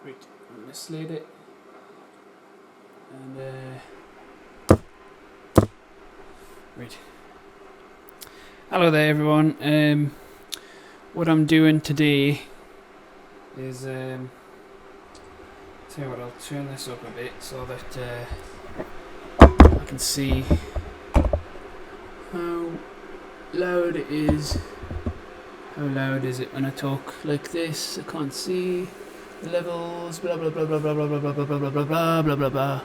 Right, I'm going to slide it. And, right. Hello there everyone. What I'm doing today is, tell you what, I'll turn this up a bit so that I can see how loud it is. How loud is it when I talk like this? I can't see the levels. Blah blah blah blah blah blah blah blah blah blah blah blah blah blah blah.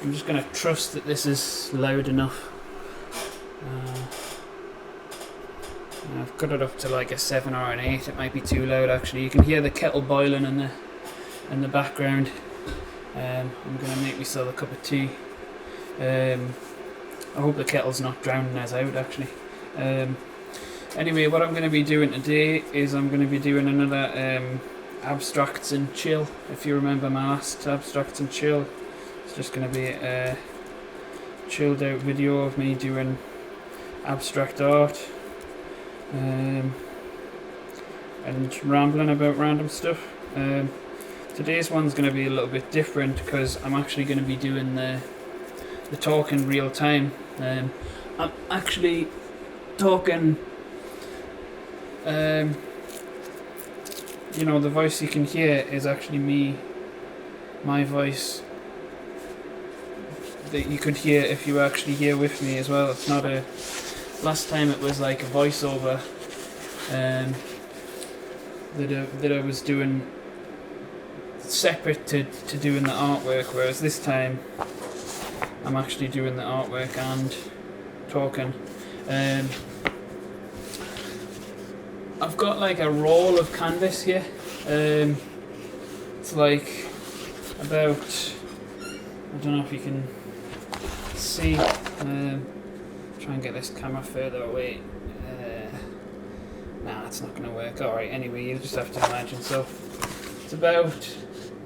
I'm just gonna trust that this is loud enough. I've got it up to like a 7 or an 8. It might be too loud actually. You can hear the kettle boiling in the background. I'm gonna make myself a cup of tea. I hope the kettle's not drowning us out actually. Anyway, what I'm going to be doing today is I'm going to be doing another abstracts and chill. If you remember my last abstracts and chill, it's just going to be a chilled out video of me doing abstract art and rambling about random stuff. Today's one's going to be a little bit different because I'm actually going to be doing the talk in real time. I'm actually talking. You know, the voice you can hear is actually me, my voice that you could hear if you were actually here with me as well. It's not a, last time it was like a voiceover that I was doing separate to doing the artwork, whereas this time I'm actually doing the artwork and talking. I've got like a roll of canvas here. It's like about, I don't know if you can see, try and get this camera further away. Nah, it's not going to work. Alright, anyway, you just have to imagine. So it's about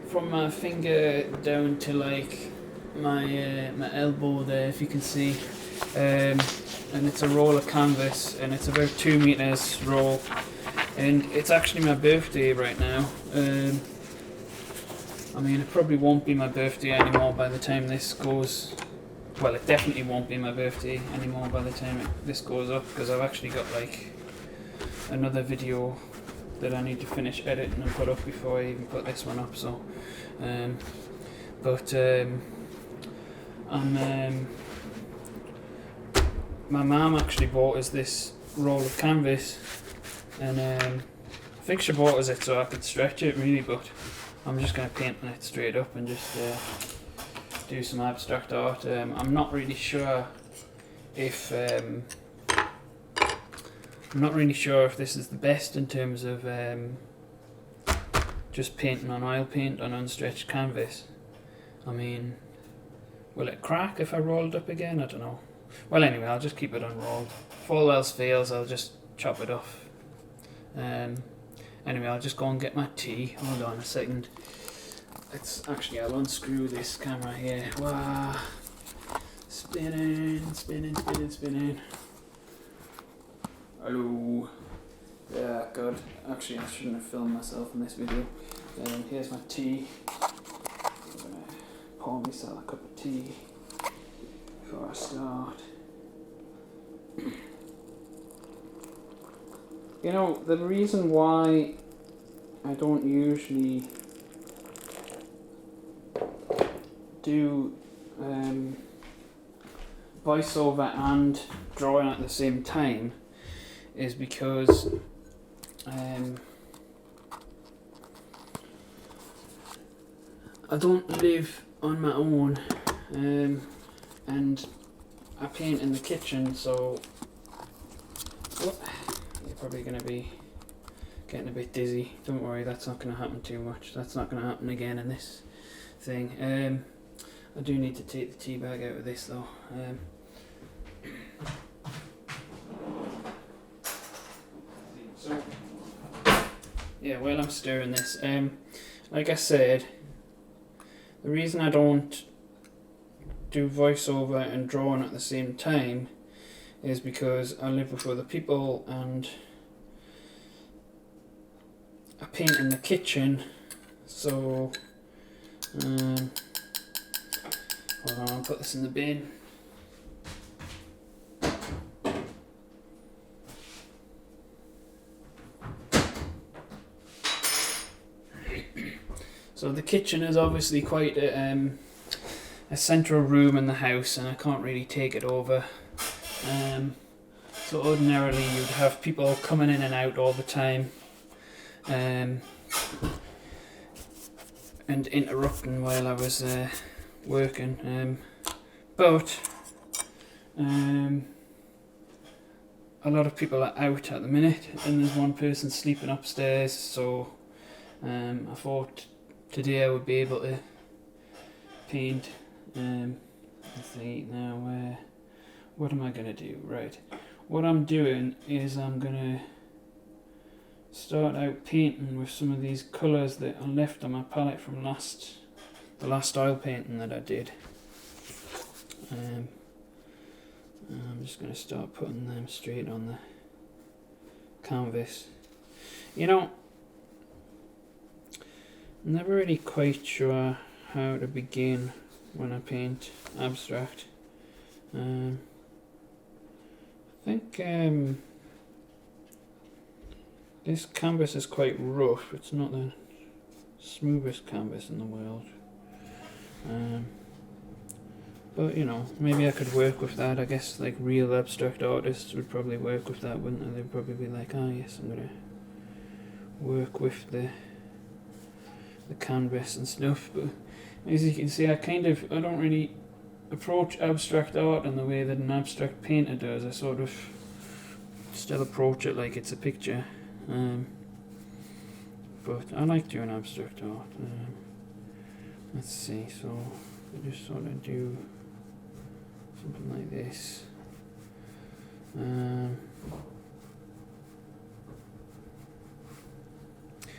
from my finger down to like my elbow there, if you can see. And it's a roll of canvas, and it's about 2 meters roll, and it's actually my birthday right now. I mean, it probably won't be my birthday anymore by the time this goes, well, it definitely won't be my birthday anymore by the time this goes up, because I've actually got like another video that I need to finish editing and put up before I even put this one up. So my mum actually bought us this roll of canvas, and I think she bought us it so I could stretch it really, but I'm just going to paint it straight up and just do some abstract art. I'm not really sure if this is the best in terms of just painting on oil paint on unstretched canvas. I mean, will it crack if I roll it up again? I don't know. Well, anyway, I'll just keep it unrolled. If all else fails, I'll just chop it off. Anyway, I'll just go and get my tea. Hold on a second. I'll unscrew this camera here. Wow. Spinning. Hello. Yeah, God. Actually, I shouldn't have filmed myself in this video. Here's my tea. I'm going to pour myself a cup of tea before I start. You know, the reason why I don't usually do voiceover and drawing at the same time is because I don't live on my own, and I paint in the kitchen, so you're probably going to be getting a bit dizzy. Don't worry, that's not going to happen too much. That's not going to happen again in this thing. I do need to take the tea bag out of this though. So yeah, while I'm stirring this, like I said, the reason I don't do voiceover and drawing at the same time is because I live with other people, and a paint in the kitchen, so hold on, I'll put this in the bin. So the kitchen is obviously quite a central room in the house, and I can't really take it over. So ordinarily you'd have people coming in and out all the time, and interrupting while I was working. But a lot of people are out at the minute, and there's one person sleeping upstairs, so I thought today I would be able to paint. Let's see now, what am I going to do? Right, what I'm doing is I'm going to start out painting with some of these colours that are left on my palette from the last oil painting that I did. I'm just going to start putting them straight on the canvas. You know, I'm never really quite sure how to begin when I paint abstract. I think this canvas is quite rough. It's not the smoothest canvas in the world. But you know, maybe I could work with that. I guess like real abstract artists would probably work with that, wouldn't they? They'd probably be like, ah yes, I'm gonna work with the canvas and stuff. But as you can see, I don't really approach abstract art in the way that an abstract painter does. I sort of still approach it like it's a picture. But I like doing abstract art. Let's see, so I just sort of do something like this.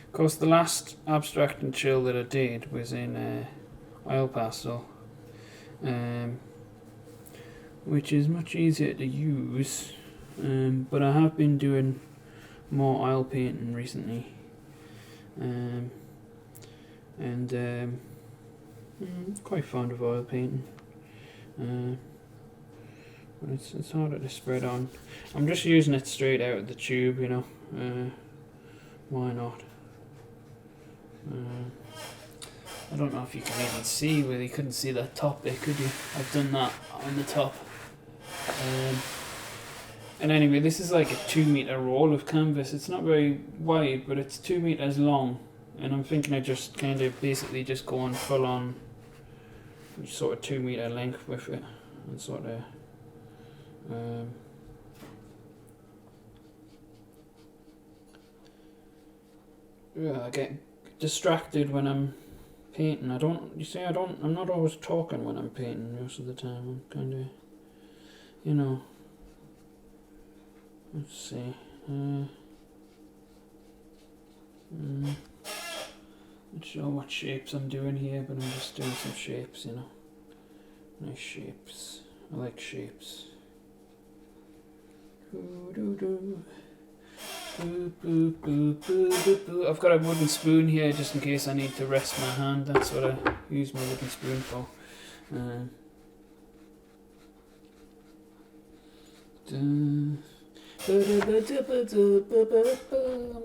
Of course, the last abstract and chill that I did was in oil pastel, which is much easier to use, but I have been doing more oil painting recently, quite fond of oil painting, but it's harder to spread on. I'm just using it straight out of the tube, you know, why not? I don't know if you can even see, well, you couldn't see that top bit, could you? I've done that on the top. And anyway, this is like a 2 meter roll of canvas. It's not very wide, but it's 2 meters long. And I'm thinking of just kind of basically just going full on sort of 2 meter length with it. And sort of I get distracted when I'm painting. I'm not always talking when I'm painting most of the time. I'm kind of, you know, let's see, not sure what shapes I'm doing here, but I'm just doing some shapes, you know, nice shapes. I like shapes. I've got a wooden spoon here just in case I need to rest my hand. That's what I use my wooden spoon for. I'm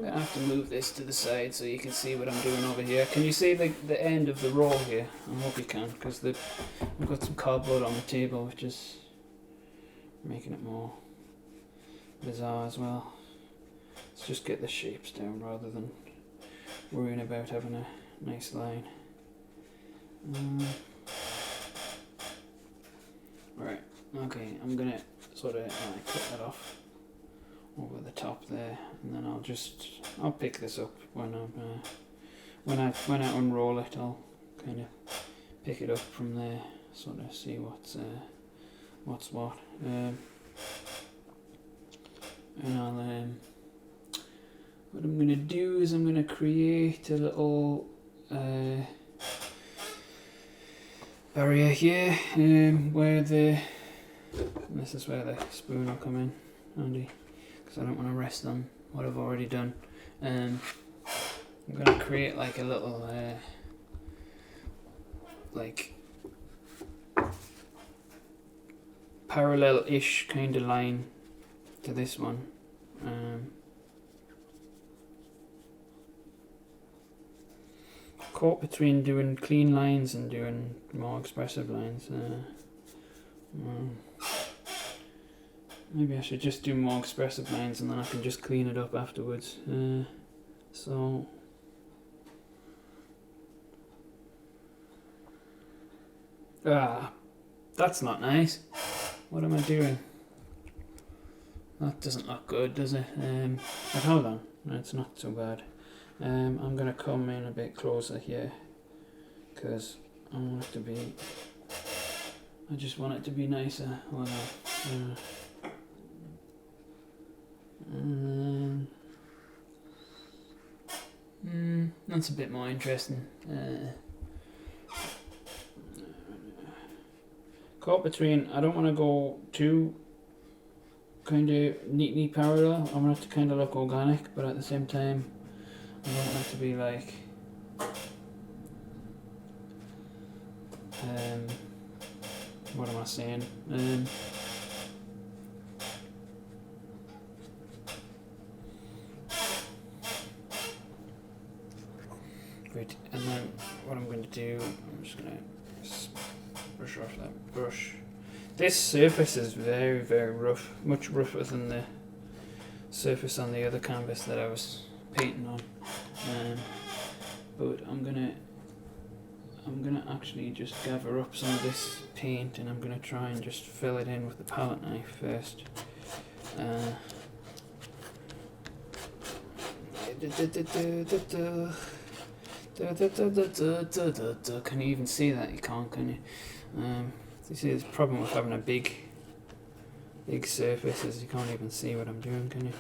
gonna have to move this to the side so you can see what I'm doing over here. Can you see the end of the roll here? I hope you can, because I've got some cardboard on the table, which is making it more bizarre as well. Let's just get the shapes down rather than worrying about having a nice line. Right, okay, I'm gonna sort of cut that off over the top there, and then I'll pick this up when I unroll it. I'll kind of pick it up from there, sort of see what's what. And I'll what I'm going to do is I'm going to create a little barrier here, where this is where the spoon will come in handy, because I don't want to rest on what I've already done. I'm gonna create like a little like parallel-ish kind of line to this one. Caught between doing clean lines and doing more expressive lines. Maybe I should just do more expressive lines and then I can just clean it up afterwards. So that's not nice. What am I doing? That doesn't look good, does it? But hold on, it's not so bad. I'm gonna come in a bit closer here because I want it to be. I just want it to be nicer. Hold on. That's a bit more interesting. Caught between. I don't want to go too kind of neatly parallel. I want it to kind of look organic, but at the same time, I don't want it to be like. What am I saying? Great. And then what I'm going to do, I'm just going to brush off that brush. This surface is very, very rough, much rougher than the surface on the other canvas that I was painting on. But I'm gonna actually just gather up some of this paint and I'm gonna try and just fill it in with the palette knife first. Can you even see that? You can't, can you? You see this problem with having a big surface is you can't even see what I'm doing, can you?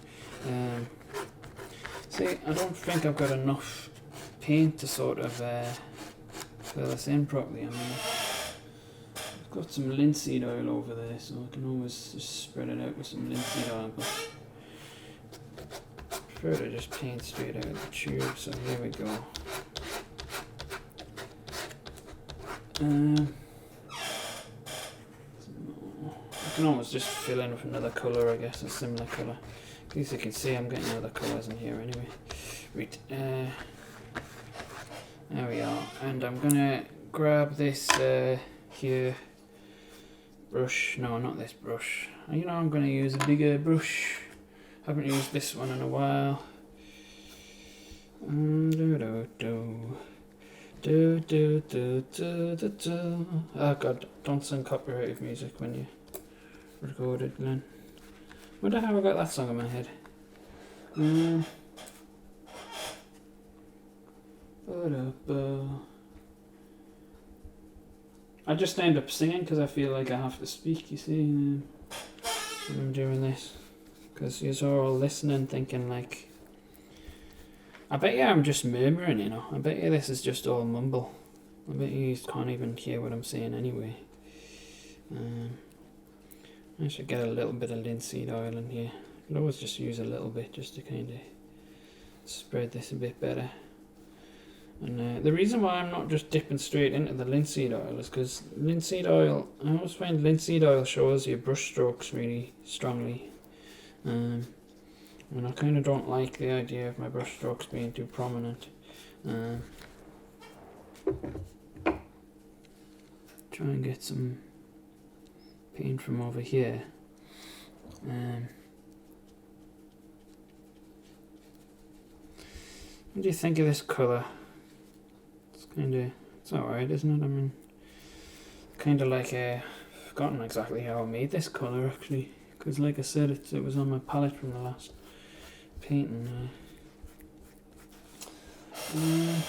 See, I don't think I've got enough paint to sort of fill this in properly. I mean, I've got some linseed oil over there, so I can always just spread it out with some linseed oil, but I prefer to just paint straight out of the tube, so here we go. I can almost just fill in with another colour, I guess, a similar colour. At least you can see I'm getting other colours in here anyway. Right, there we are. And I'm gonna grab this here brush. No, not this brush. You know, I'm gonna use a bigger brush. Haven't used this one in a while. Oh god, don't sing copyrighted music when you record it, Glenn. Wonder how I got that song in my head. I just end up singing because I feel like I have to speak, you see, when I'm doing this. Because you're all listening thinking like, I bet you I'm just murmuring, you know. I bet you this is just all mumble. I bet you can't even hear what I'm saying anyway. I should get a little bit of linseed oil in here. I could always just use a little bit just to kind of spread this a bit better. And the reason why I'm not just dipping straight into the linseed oil is because linseed oil, I always find linseed oil shows your brush strokes really strongly. And I kind of don't like the idea of my brush strokes being too prominent. Try and get some paint from over here. What do you think of this colour? It's alright, isn't it? I mean, kind of like I've forgotten exactly how I made this colour actually, because like I said, it was on my palette from the last painting. And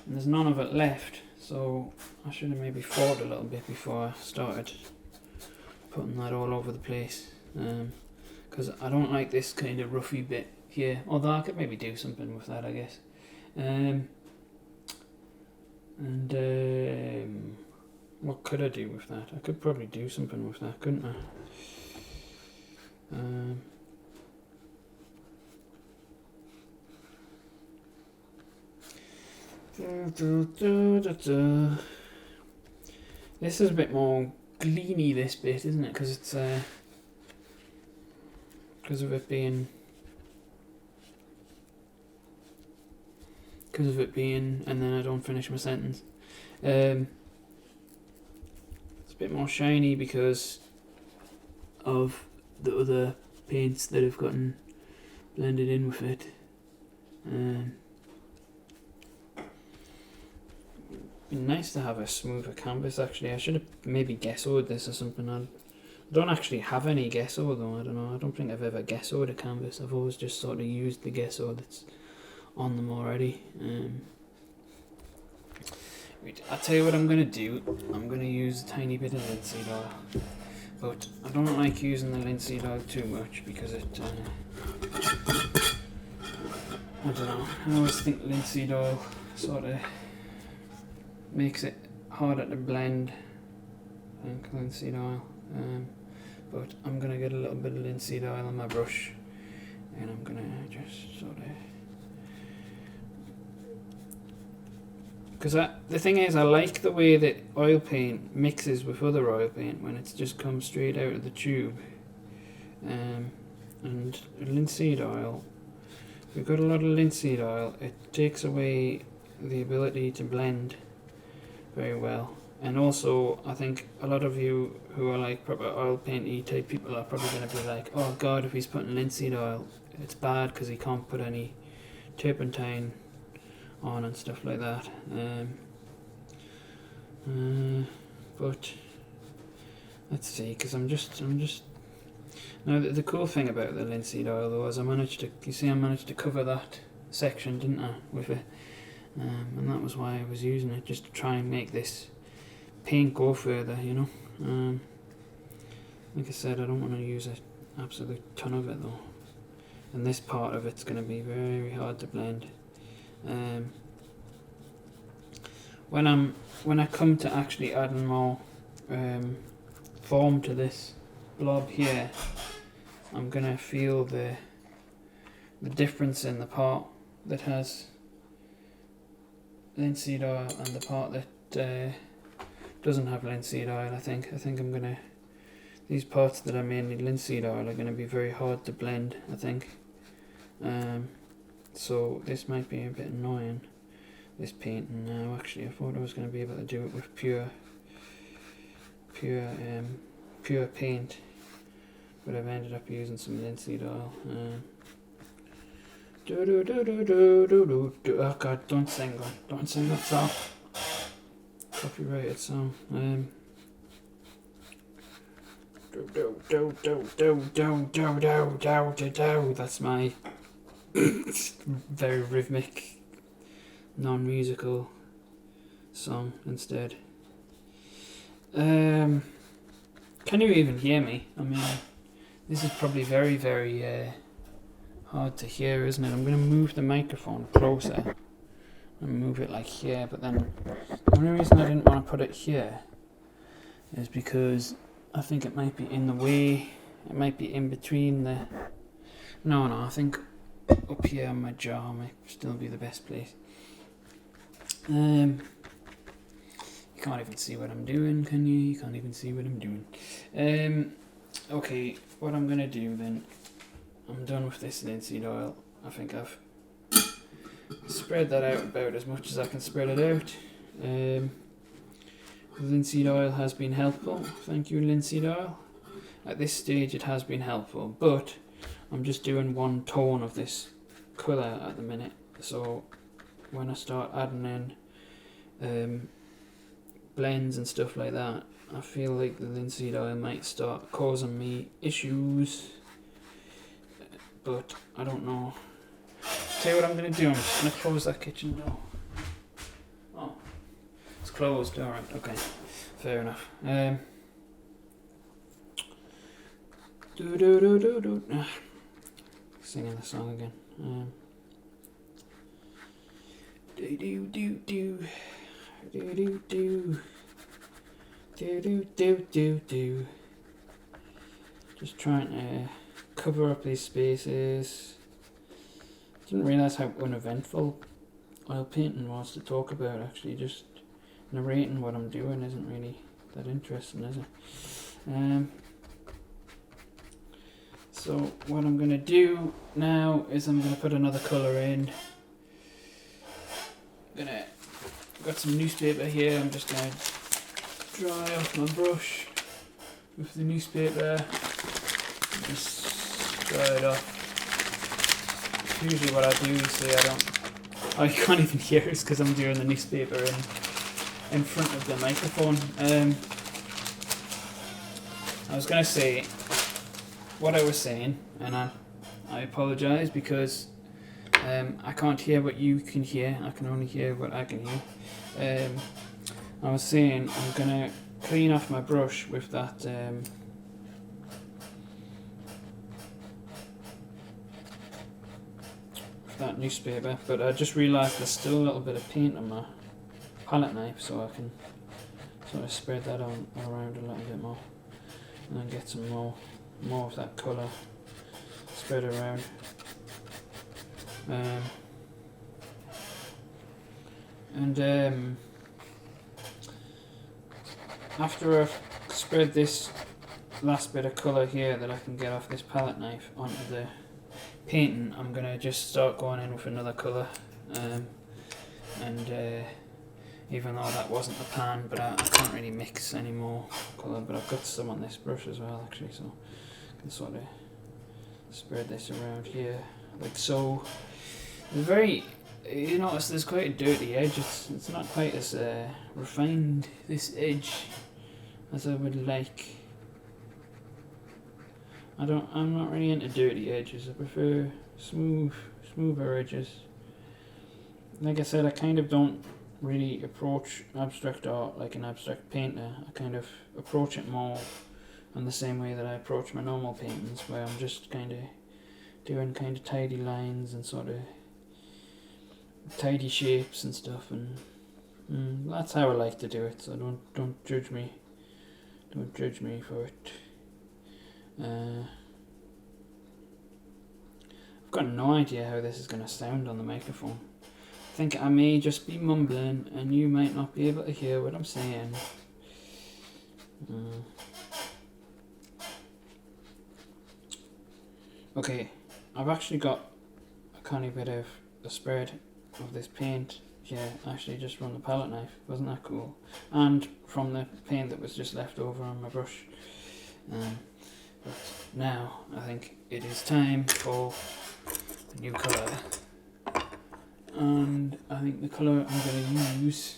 there's none of it left, so I should have maybe thawed a little bit before I started putting that all over the place, because I don't like this kind of roughy bit here, although I could maybe do something with that, I guess. What could I do with that? I could probably do something with that, couldn't I? This is a bit more gleamy, this bit, isn't it? Because it's because of it being and then I don't finish my sentence. It's a bit more shiny because of the other paints that have gotten blended in with it. Be nice to have a smoother canvas. Actually, I should have maybe gessoed this or something. I don't actually have any gesso though. I don't know. I don't think I've ever gessoed a canvas. I've always just sort of used the gesso that's on them already. I'll tell you what I'm going to do. I'm going to use a tiny bit of linseed oil, but I don't like using the linseed oil too much because it I don't know, I always think linseed oil sort of makes it harder to blend, I think, linseed oil. But I'm going to get a little bit of linseed oil on my brush and I'm going to just sort of, because the thing is, I like the way that oil paint mixes with other oil paint when it's just come straight out of the tube. And linseed oil, if you've got a lot of linseed oil, it takes away the ability to blend very well. And also, I think a lot of you who are like proper oil painty type people are probably going to be like, oh god, if he's putting linseed oil, it's bad because he can't put any turpentine on and stuff like that. But let's see, because I'm just now the cool thing about the linseed oil though is I managed to cover that section, didn't I, with it, and that was why I was using it, just to try and make this paint go further, you know. Like I said, I don't want to use an absolute ton of it though, and this part of it's going to be very hard to blend. When I come to actually adding more form to this blob here, I'm gonna feel the difference in the part that has linseed oil and the part that doesn't have linseed oil. I think I'm gonna, these parts that are mainly linseed oil are gonna be very hard to blend, I think. So this might be a bit annoying, this painting now. Actually, I thought I was going to be able to do it with pure paint, but I've ended up using some linseed oil. Oh god, don't sing that song. Copyrighted song. That's my very rhythmic, non-musical song instead. Can you even hear me? I mean, this is probably very, very hard to hear, isn't it? I'm going to move the microphone closer and move it like here, but then the only reason I didn't want to put it here is because I think it might be in the way, it might be in between the... No, I think up here on my jaw might still be the best place. You can't even see what I'm doing, can you? You can't even see what I'm doing. Okay, what I'm going to do then, I'm done with this linseed oil. I think I've spread that out about as much as I can spread it out. The linseed oil has been helpful. Thank you, linseed oil. At this stage it has been helpful, but I'm just doing one tone of this colour at the minute. So when I start adding in blends and stuff like that, I feel like the linseed oil might start causing me issues, but I don't know. Tell you what I'm going to do, I'm just going to close that kitchen door. Oh, it's closed, alright, okay, fair enough. Singing the song again. Do do do do do do do do do do do. Just trying to cover up these spaces. Didn't realise how uneventful oil painting was to talk about. Actually, just narrating what I'm doing isn't really that interesting, is it? So what I'm going to do now is I'm going to put another colour in. I've got some newspaper here. I'm just going to dry off my brush with the newspaper. Just dry it off. Usually what I do is say I can't even hear it because I'm doing the newspaper in front of the microphone. I was going to say what I was saying, and I apologise because I can't hear what you can hear. I can only hear what I can hear. I was saying I'm going to clean off my brush with that newspaper, but I just realised there's still a little bit of paint on my palette knife, so I can sort of spread that on around a little bit more and then get some more of that colour spread around. After I've spread this last bit of colour here that I can get off this palette knife onto the painting, I'm going to just start going in with another colour, even though that wasn't the plan, but I can't really mix any more colour, but I've got some on this brush as well actually, so I can sort of spread this around here like so. You notice there's quite a dirty edge. It's not quite as refined, this edge, as I would like. I'm not really into dirty edges. I prefer smoother edges. Like I said, I kind of don't really approach abstract art like an abstract painter. I kind of approach it more in the same way that I approach my normal paintings, where I'm just kind of doing kind of tidy lines and sort of tidy shapes and stuff, and that's how I like to do it. So don't judge me. Don't judge me for it. I've got no idea how this is going to sound on the microphone. I think I may just be mumbling and you might not be able to hear what I'm saying. Okay, I've actually got a tiny bit of a spread of this paint. Yeah, actually just from the palette knife. Wasn't that cool? And from the paint that was just left over on my brush. But now I think it is time for a new colour, and I think the colour I'm going to use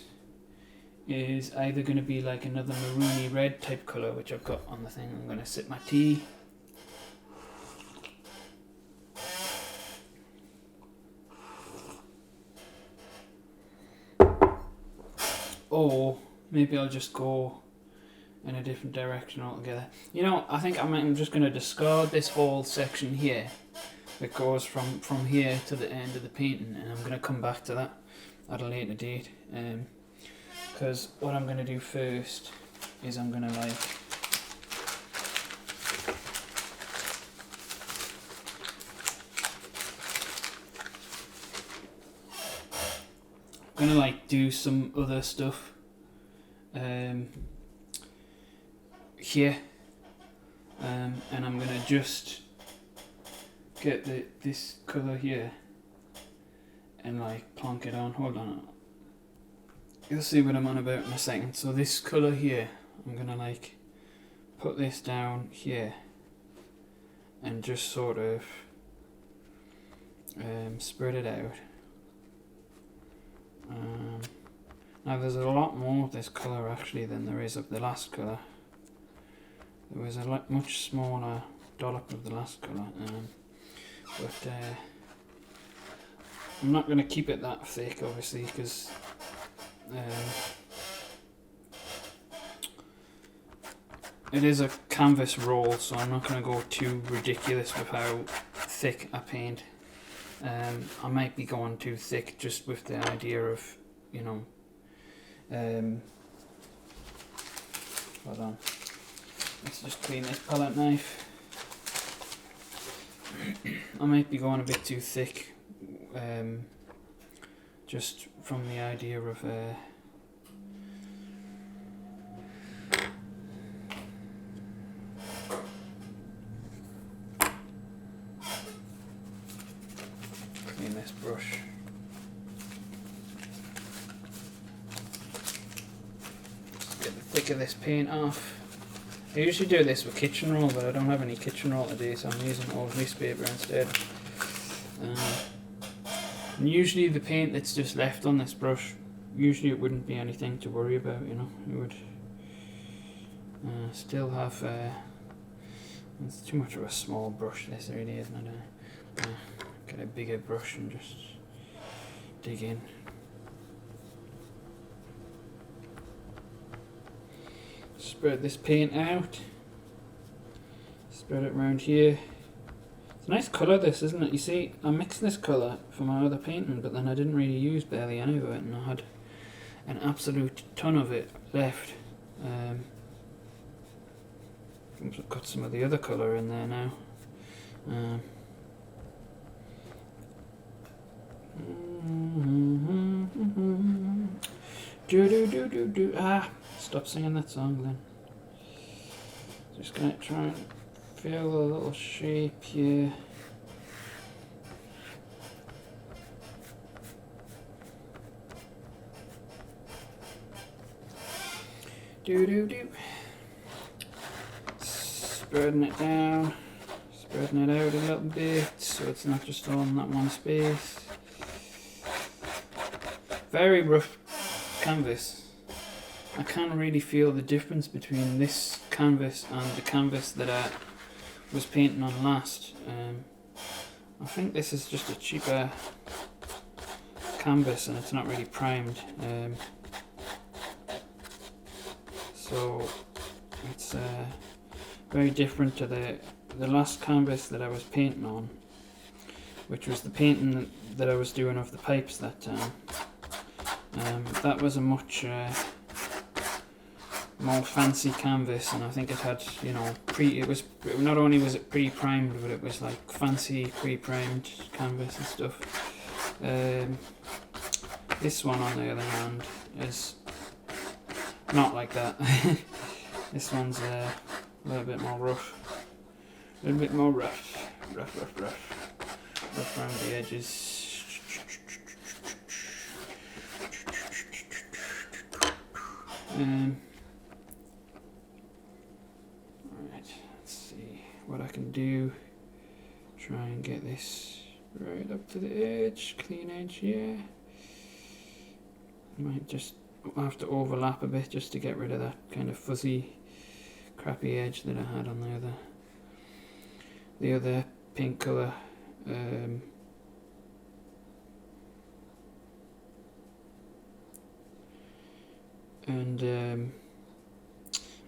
is either going to be like another maroony red type colour, which I've got on the thing. I'm going to sip my tea. Or maybe I'll just go in a different direction altogether. You know, I think I'm just going to discard this whole section here that goes from here to the end of the painting, and I'm going to come back to that at a later date, because what I'm going to do first is I'm going to do some other stuff here, and I'm going to just get this colour here and like plonk it on. Hold on, you'll see what I'm on about in a second. So this colour here, I'm going to like put this down here and just sort of spread it out. Now there's a lot more of this colour actually than there is of the last colour. There was a much smaller dollop of the last colour, but I'm not going to keep it that thick obviously, because it is a canvas roll, so I'm not going to go too ridiculous with how thick I paint. I might be going too thick just with the idea of, you know, hold on, let's just clean this palette knife. I might be going a bit too thick, just from the idea of clean this brush. Just get the thick of this paint off. I usually do this with kitchen roll, but I don't have any kitchen roll today, so I'm using old newspaper instead. And usually the paint that's just left on this brush, usually it wouldn't be anything to worry about, you know. It would still have, it's too much of a small brush, this really, isn't it? Get a bigger brush and just dig in. Spread this paint out, spread it around here. It's a nice colour this, isn't it? You see, I mixed this colour for my other painting, but then I didn't really use barely any of it, and I had an absolute ton of it left. I've got some of the other colour in there now. Stop singing that song then. Just gonna try and fill a little shape here. Spreading it down, spreading it out a little bit so it's not just all in that one space. Very rough canvas. I can't really feel the difference between this canvas and the canvas that I was painting on last. I think this is just a cheaper canvas and it's not really primed. So it's very different to the last canvas that I was painting on, which was the painting that I was doing of the pipes that time. That was a much more fancy canvas, and I think it had, you know, not only was it pre-primed, but it was like fancy pre-primed canvas and stuff. This one, on the other hand, is not like that. This one's a little bit more rough, a little bit more rough around the edges. Right, let's see what I can do. Try and get this right up to the edge, clean edge here. Might just have to overlap a bit just to get rid of that kind of fuzzy, crappy edge that I had on the other pink colour.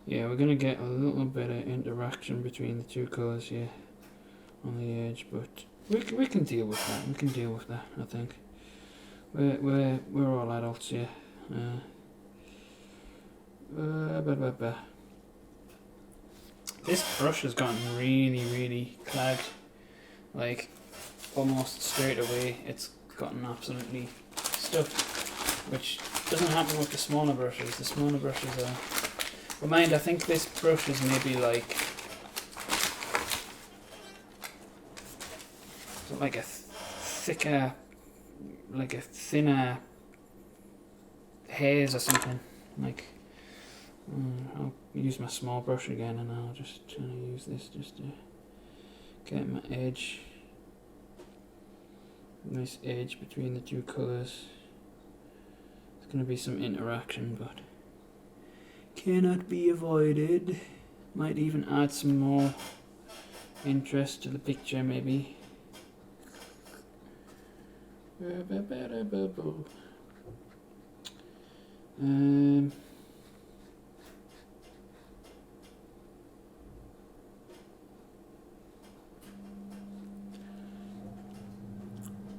Yeah, we're gonna get a little bit of interaction between the two colours here on the edge, but we can deal with that. We can deal with that. I think we're all adults here. This brush has gotten really clagged, like almost straight away. It's gotten absolutely stuffed, which doesn't happen with the smaller brushes. The smaller brushes are... But mind, I think this brush is maybe like a thicker, like a thinner haze or something. Like, I'll use my small brush again, and I'll just try to use this just to get my edge. Nice edge between the two colours. There's going to be some interaction, but cannot be avoided. Might even add some more interest to the picture, maybe.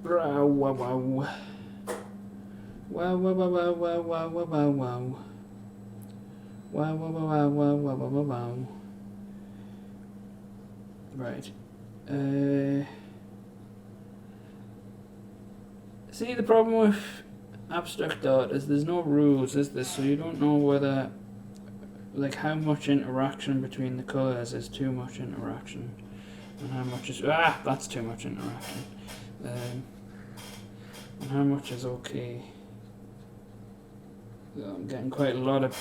Wow, wow, wow. Wow, wow, wow, wow, wow, wow, wow, wow, wow. Wow, wow, wow, wow, wow, wow, wow, wow. Right. See, the problem with abstract art is there's no rules, is there? So you don't know whether, like, how much interaction between the colours is too much interaction, and how much is that's too much interaction, and how much is okay. I'm getting quite a lot of.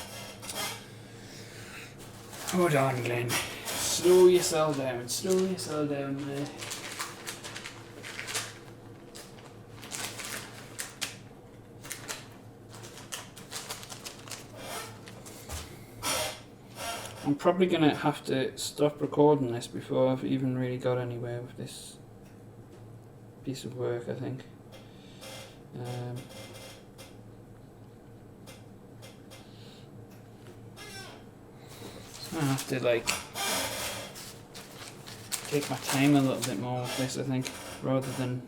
Hold on, Glenn. Slow yourself down. Slow yourself down, mate. I'm probably going to have to stop recording this before I've even really got anywhere with this piece of work, I think. So I have to, like, take my time a little bit more with this, I think, rather than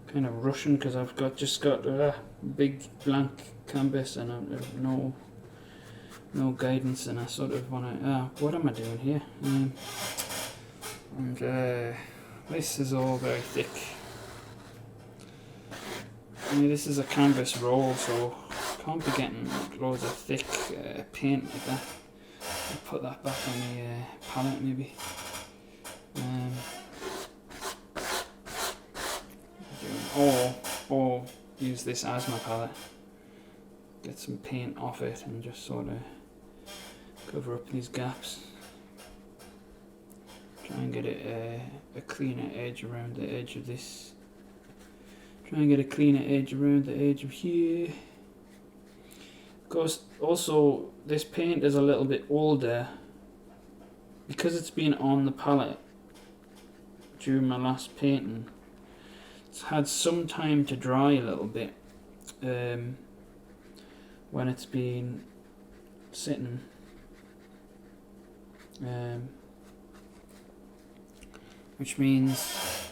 kind of rushing, because I've just got a big blank canvas and I've no guidance, and I sort of want to, what am I doing here? And this is all very thick. I mean, this is a canvas roll, so I can't be getting loads of thick paint like that. I'll put that back on the palette maybe. Or use this as my palette. Get some paint off it and just sort of cover up these gaps. Try and get a cleaner edge around the edge of this. Try and get a cleaner edge around the edge of here. Of course, also this paint is a little bit older because it's been on the palette during my last painting. It's had some time to dry a little bit when it's been sitting. Which means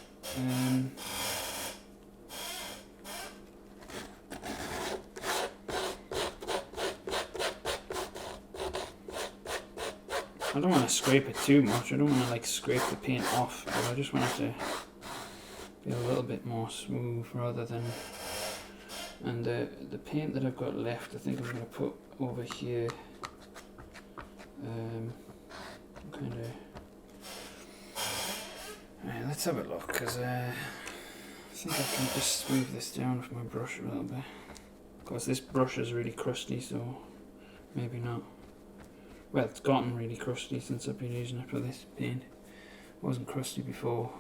I don't want to scrape it too much. I don't want to like scrape the paint off, but I just want it to be a little bit more smooth rather than. And the paint that I've got left, I think I'm going to put over here. Kind of. Right, let's have a look, because I think I can just smooth this down with my brush a little bit. Of course, this brush is really crusty, so maybe not. Well, it's gotten really crusty since I've been using it for this paint. It wasn't crusty before.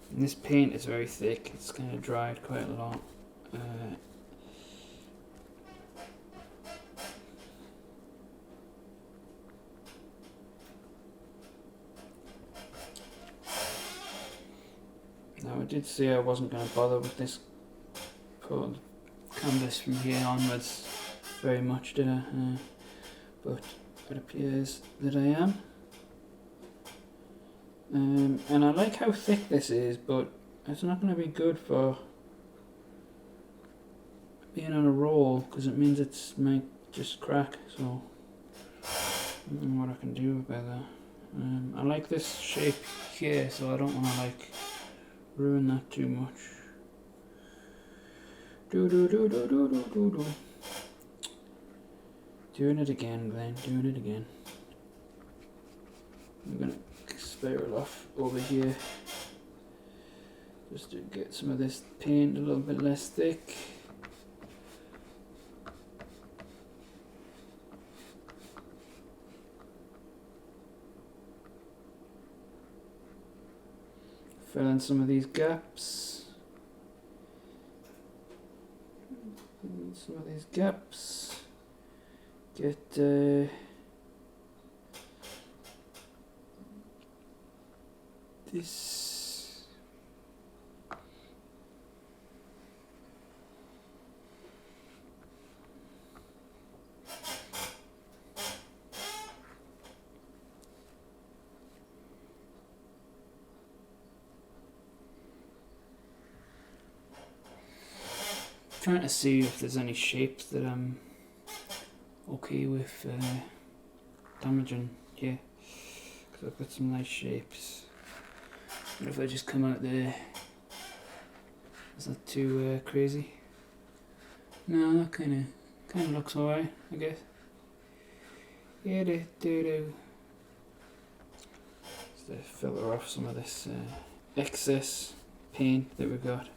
And this paint is very thick, it's kind of dried quite a lot. Now I did say I wasn't going to bother with this canvas from here onwards very much, did I? But it appears that I am. And I like how thick this is, but it's not going to be good for being on a roll, because it means it might just crack, so I don't know what I can do about that. I like this shape here, so I don't want to like ruin that too much. Doing it again, Glenn, doing it again. I'm going to spiral off over here just to get some of this paint a little bit less thick. Fill in some of these gaps. Some of these gaps. Get this. Trying to see if there's any shapes that I'm okay with damaging here, because I've got some nice shapes. What if I just come out there Is that too crazy? No, that kind of looks alright, I guess. Yeah, just to filter off some of this excess paint that we've got.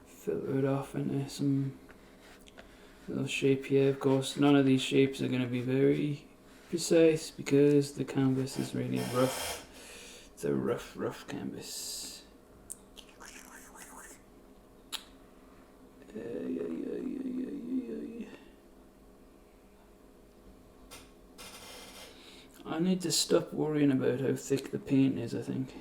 Filter it off into some little shape here. Of course, none of these shapes are going to be very precise because the canvas is really rough. It's a rough canvas. I need to stop worrying about how thick the paint is, I think.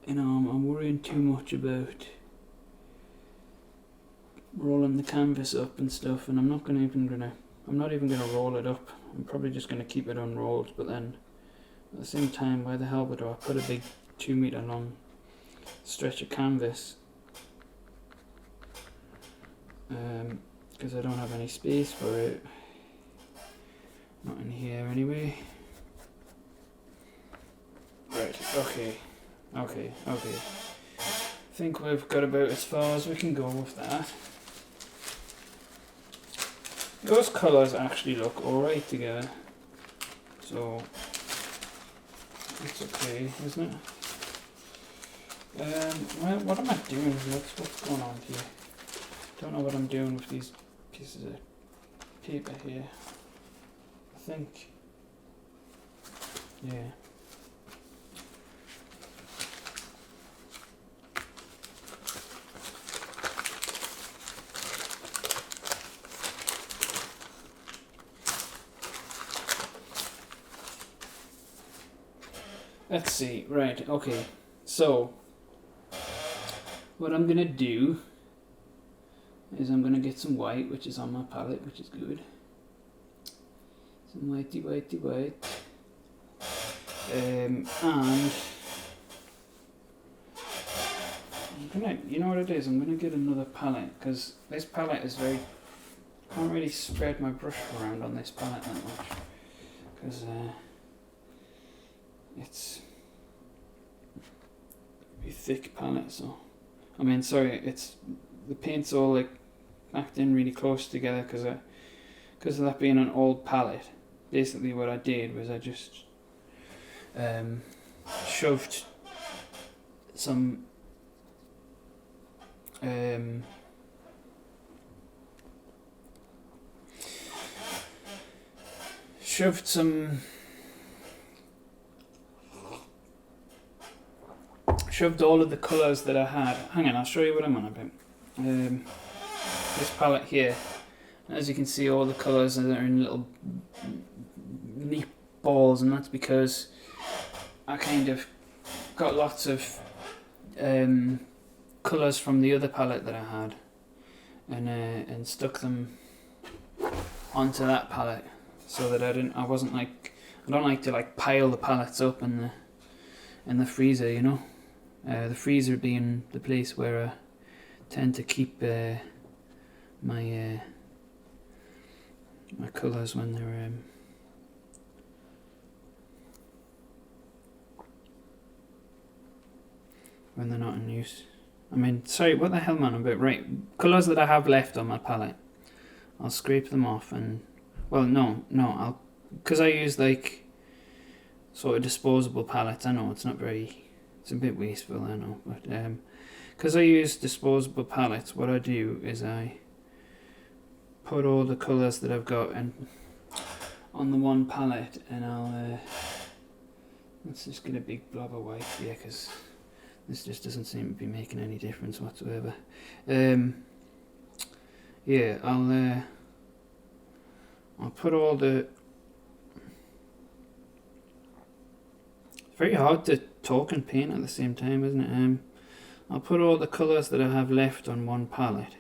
You know, I'm worrying too much about rolling the canvas up and stuff, and I'm not even gonna roll it up. I'm probably just gonna keep it unrolled, but then at the same time, why the hell would I put a big 2 meter long stretch of canvas? Because I don't have any space for it. Not in here anyway. Right, okay. I think we've got about as far as we can go with that. Those colours actually look alright together, so it's okay, isn't it? Well, what am I doing? What's going on here? Don't know what I'm doing with these pieces of paper here. I think, yeah. Let's see, right, okay, so what I'm gonna do is I'm gonna get some white, which is on my palette, which is good. Some whitey. And I'm gonna, you know what it is, I'm gonna get another palette, because this palette is very, I can't really spread my brush around on this palette that much, because it's a thick palette, so I mean, sorry, it's the paint's all like packed in really close together because of that being an old palette. Basically, what I did was I just shoved some shoved all of the colours that I had. Hang on, I'll show you what I'm on about. This palette here, as you can see, all the colours are in little neat balls, and that's because I kind of got lots of colours from the other palette that I had, and stuck them onto that palette, so that I don't like to like pile the palettes up in the freezer, you know. The freezer being the place where I tend to keep my colours when they're not in use. I mean, sorry, what the hell, man? I'm about right. Colours that I have left on my palette, I'll scrape them off, and well, no, because I use like sort of disposable palettes. I know it's not very. It's a bit wasteful, I know, but because I use disposable palettes, what I do is I put all the colours that I've got on the one palette, and I'll let's just get a big blob of white here, because this just doesn't seem to be making any difference whatsoever. Yeah, I'll put all the. It's very hard to talk and paint at the same time, isn't it? I'll put all the colours that I have left on one palette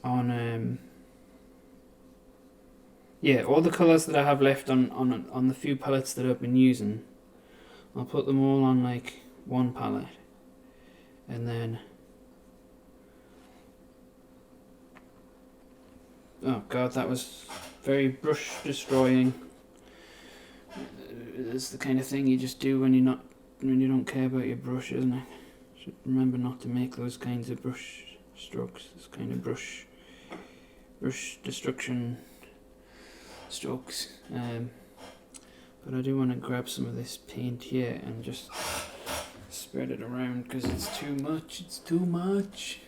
on yeah, all the colours that I have left on the few palettes that I've been using, I'll put them all on like one palette, and then oh god, that was very brush destroying. It's the kind of thing you just do when you don't care about your brush, isn't it? Should remember not to make those kinds of brush strokes. This kind of brush destruction strokes. But I do want to grab some of this paint here and just spread it around because it's too much. It's too much.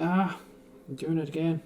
Ah, I'm doing it again.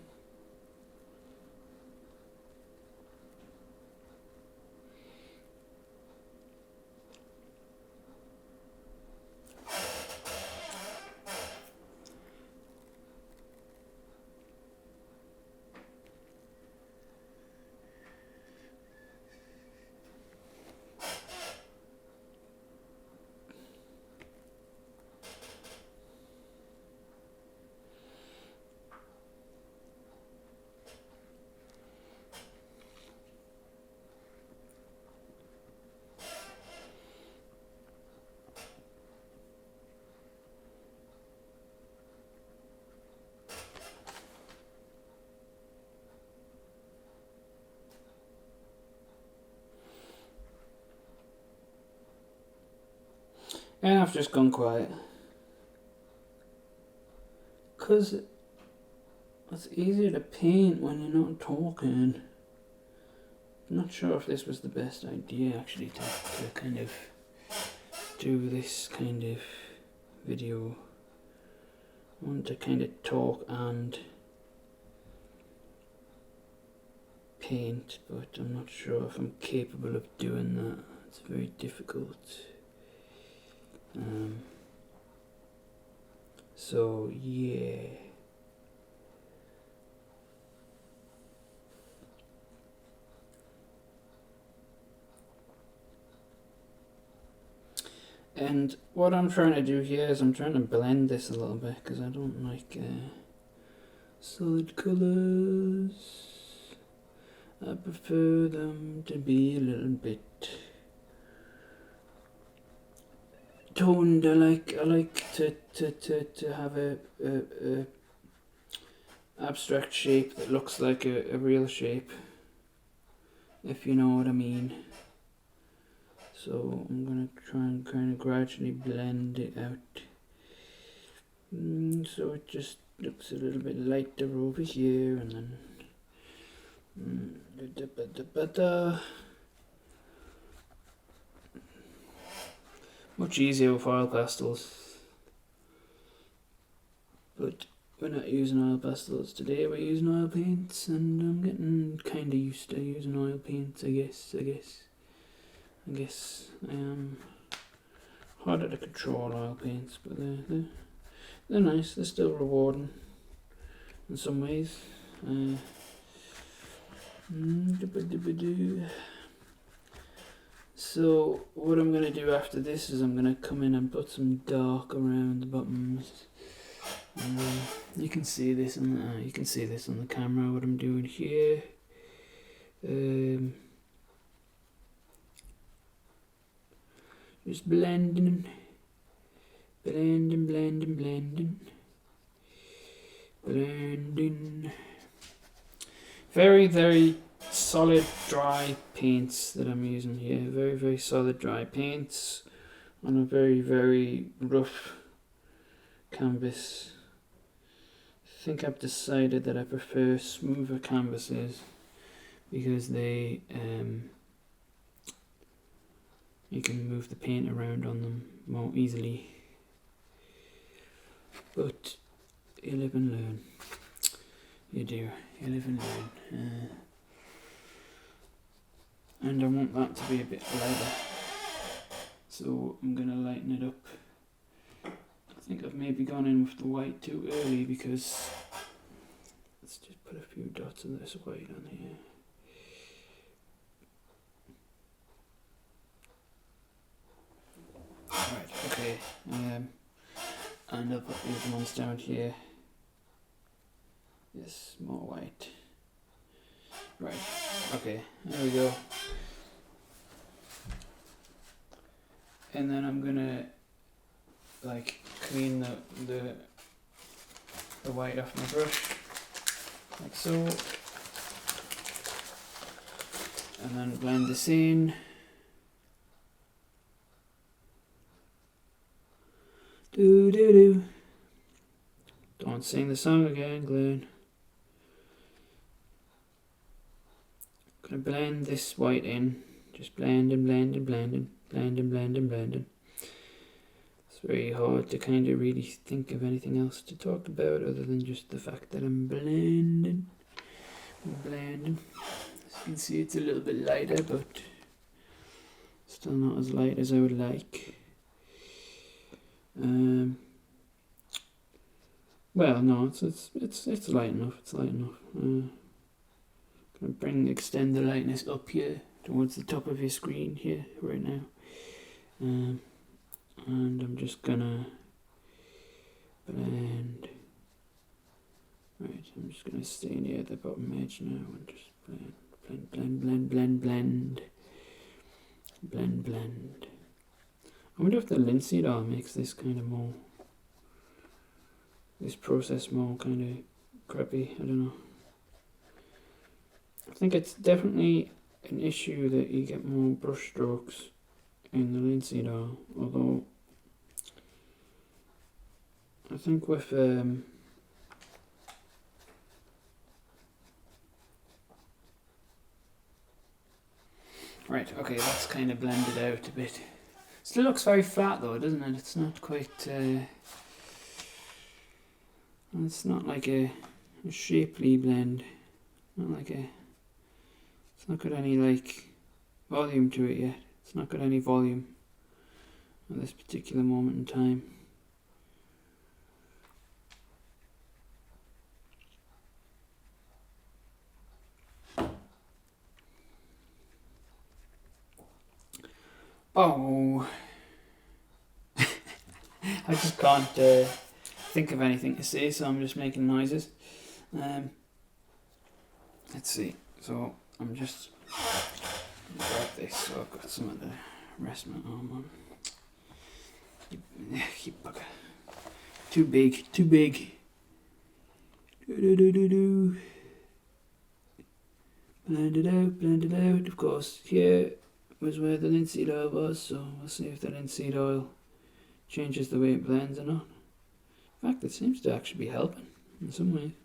And I've just gone quiet. Because it's easier to paint when you're not talking. I'm not sure if this was the best idea actually to kind of do this kind of video. I want to kind of talk and paint, but I'm not sure if I'm capable of doing that. It's very difficult. So yeah. And what I'm trying to do here is I'm trying to blend this a little bit because I don't like solid colours. I prefer them to be a little bit toned. I like to have a abstract shape that looks like a real shape, if you know what I mean. So I'm going to try and kind of gradually blend it out. So it just looks a little bit lighter over here, and then much easier with oil pastels. But we're not using oil pastels today, we're using oil paints, and I'm getting kind of used to using oil paints, I guess I am harder to control oil paints, but they're nice. They're still rewarding in some ways. So what I'm going to do after this is I'm going to come in and put some dark around the bottoms. You can see this on the camera. What I'm doing here. Just blending. Very, very solid dry paints that I'm using here. Very, very solid dry paints on a very, very rough canvas. I think I've decided that I prefer smoother canvases because they you can move the paint around on them more easily. But you live and learn. You do. You live and learn. And I want that to be a bit lighter. So I'm going to lighten it up. I think I've maybe gone in with the white too early because let's just put a few dots of this white on here. Right, okay. And I'll put these ones down here. this more white. Right, okay, there we go. And then I'm gonna like clean the white off my brush, like so. And then blend this in. Do do do. Don't sing the song again, Glenn. Gonna blend this white in. Just blend and blend and blend and blend and blend and blend. It's very hard to kind of really think of anything else to talk about other than just the fact that I'm blending. Blending. As you can see, it's a little bit lighter, but still not as light as I would like. Well, no, it's light enough. It's light enough. Gonna extend the lightness up here towards the top of your screen here right now, and I'm just gonna blend. Right, I'm just gonna stay near the bottom edge now and just blend, blend, blend, blend, blend, blend, blend, blend. I wonder if the linseed oil makes this kind of more. This process more kind of crappy, I don't know. I think it's definitely an issue that you get more brush strokes in the linseed oil, although I think with right, okay, that's kind of blended out a bit. Still looks very flat though, doesn't it? It's not quite it's not like a shapely blend. Not like a. It's not got any like volume to it yet. It's not got any volume at this particular moment in time. Oh, I just can't think of anything to say, so I'm just making noises. Let's see. So I'm just grab this. So I've got some of the rest of my arm on. You bugger. Too big. Too big. Do. Blend it out. Blend it out. Of course, here was where the linseed oil was. So we'll see if the linseed oil changes the way it blends or not. In fact, it seems to actually be helping in some way.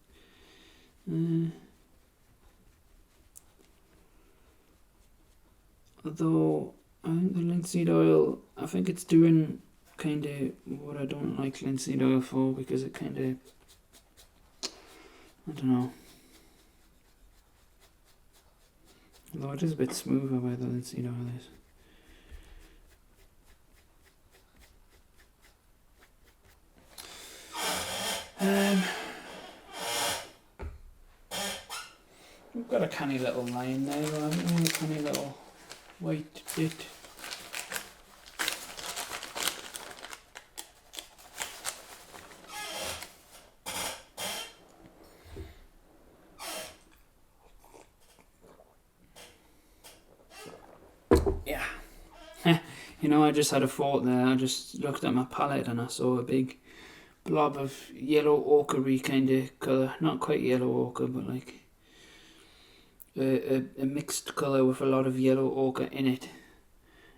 Although I think the linseed oil, I think it's doing kind of what I don't like linseed oil for, because it kind of, I don't know. Although it is a bit smoother where the linseed oil is. We've got a canny little line there, haven't we? A canny little white bit. Yeah. You know, I just had a thought there. I just looked at my palette and I saw a big blob of yellow ochre-y kind of colour. Not quite yellow ochre, but like a mixed colour with a lot of yellow ochre in it.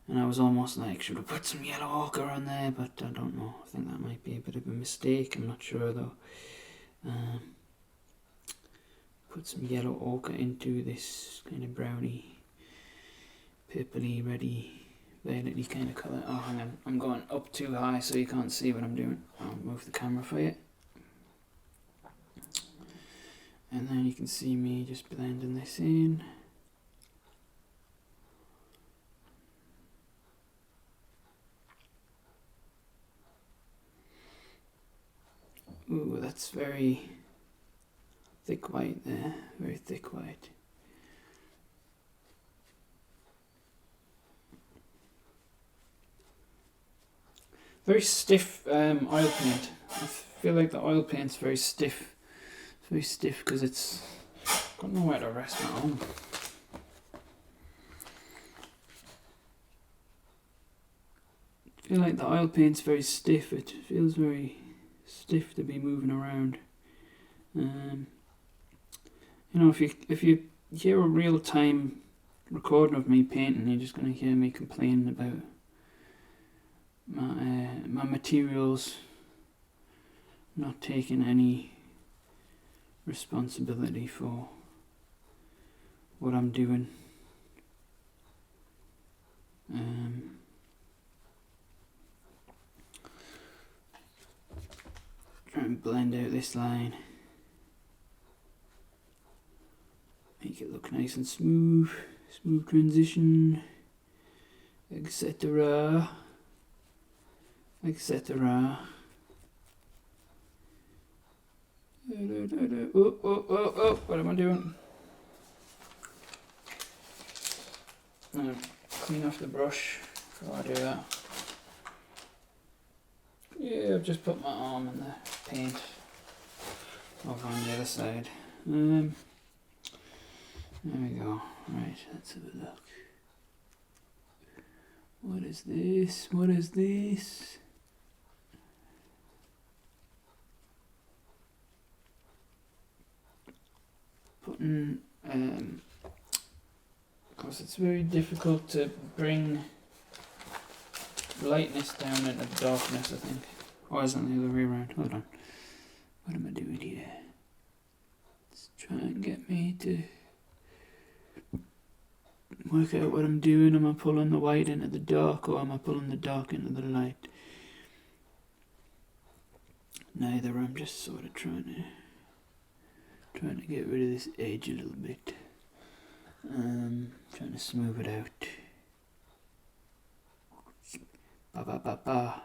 And I was almost like, should I put some yellow ochre on there? But I don't know. I think that might be a bit of a mistake. I'm not sure though. Put some yellow ochre into this kind of browny, purpley, reddy, violet-y kind of colour. Oh, hang on. I'm going up too high so you can't see what I'm doing. I'll move the camera for you. And then you can see me just blending this in. Ooh, that's very thick white there. Very thick white. Very stiff oil paint. I feel like the oil paint's very stiff. very stiff because it's got nowhere to rest my arm. I feel like the oil paint's very stiff. It feels very stiff to be moving around. You know, if you hear a real time recording of me painting, you're just going to hear me complaining about my materials not taking any responsibility for what I'm doing. Try and blend out this line, make it look nice and smooth transition, etc. etc. Oh, what am I doing? Clean off the brush before I do that. Yeah, I've just put my arm in the paint over on the other side. There we go. Right, let's have a look. What is this? What is this? Putting, of course, it's very difficult to bring lightness down into the darkness, I think. Or is it the other way around? Hold on. What am I doing here? Let's try and get me to work out what I'm doing. Am I pulling the white into the dark, or am I pulling the dark into the light? Neither. I'm just sort of trying to get rid of this edge a little bit. Trying to smooth it out. Ba ba ba ba.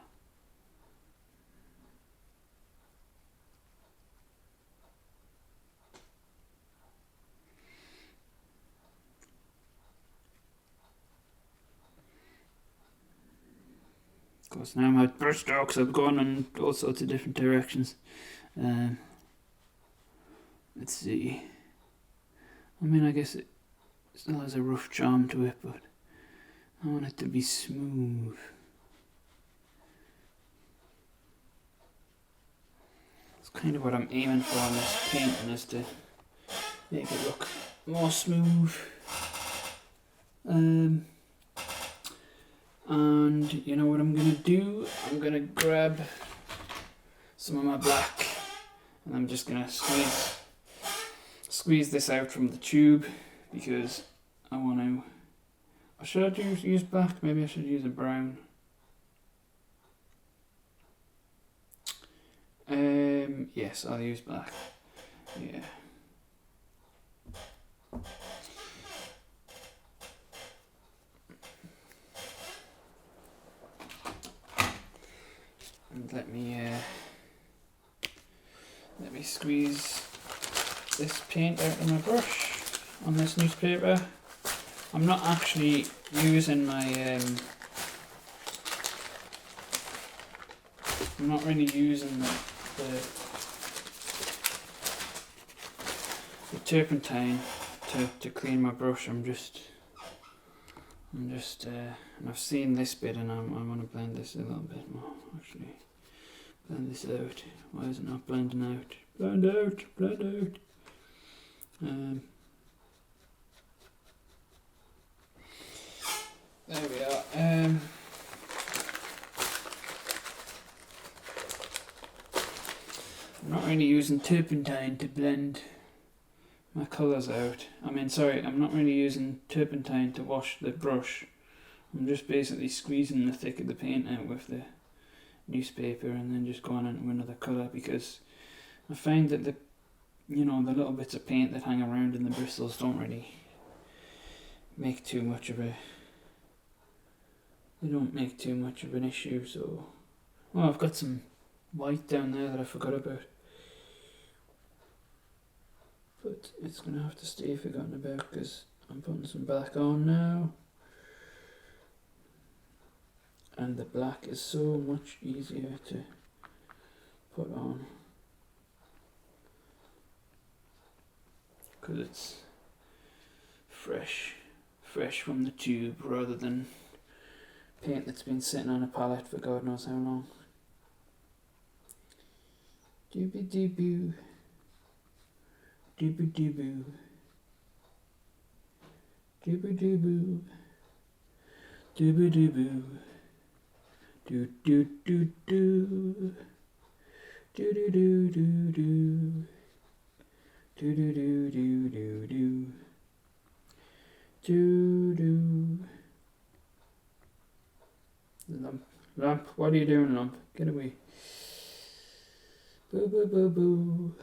Of course, now my brush strokes have gone in all sorts of different directions. Let's see. I mean, I guess it still has a rough charm to it, but I want it to be smooth. It's kind of what I'm aiming for on this painting, is to make it look more smooth. And you know what I'm going to do? I'm going to grab some of my black and I'm just going to squeeze this out from the tube, because I want to... Or should I use black? Maybe I should use a brown. Yes, I'll use black. Yeah. And let me squeeze this paint out of my brush on this newspaper. I'm not actually using my I'm not really using the turpentine to clean my brush. I'm just and I've seen this bit, and I want to blend this a little bit more. Actually, blend this out. Why is it not blending out? Blend out, blend out. There we are. I'm not really using turpentine to blend my colours out. I'm not really using turpentine to wash the brush. I'm just basically squeezing the thick of the paint out with the newspaper and then just going into another colour, because I find that the little bits of paint that hang around in the bristles don't really make too much of an issue. So, well, I've got some white down there that I forgot about. But it's going to have to stay forgotten about, because I'm putting some black on now. And the black is so much easier to put on. because it's fresh from the tube rather than paint that's been sitting on a palette for God knows how long. Doobie dooboo. Doobie dooboo. Doobie dooboo. Doobie dooboo. Do do do do. Do do do do do. Do do do do do do. Do do. Lump, what are you doing, Lump? Get away. Boo boo boo boo.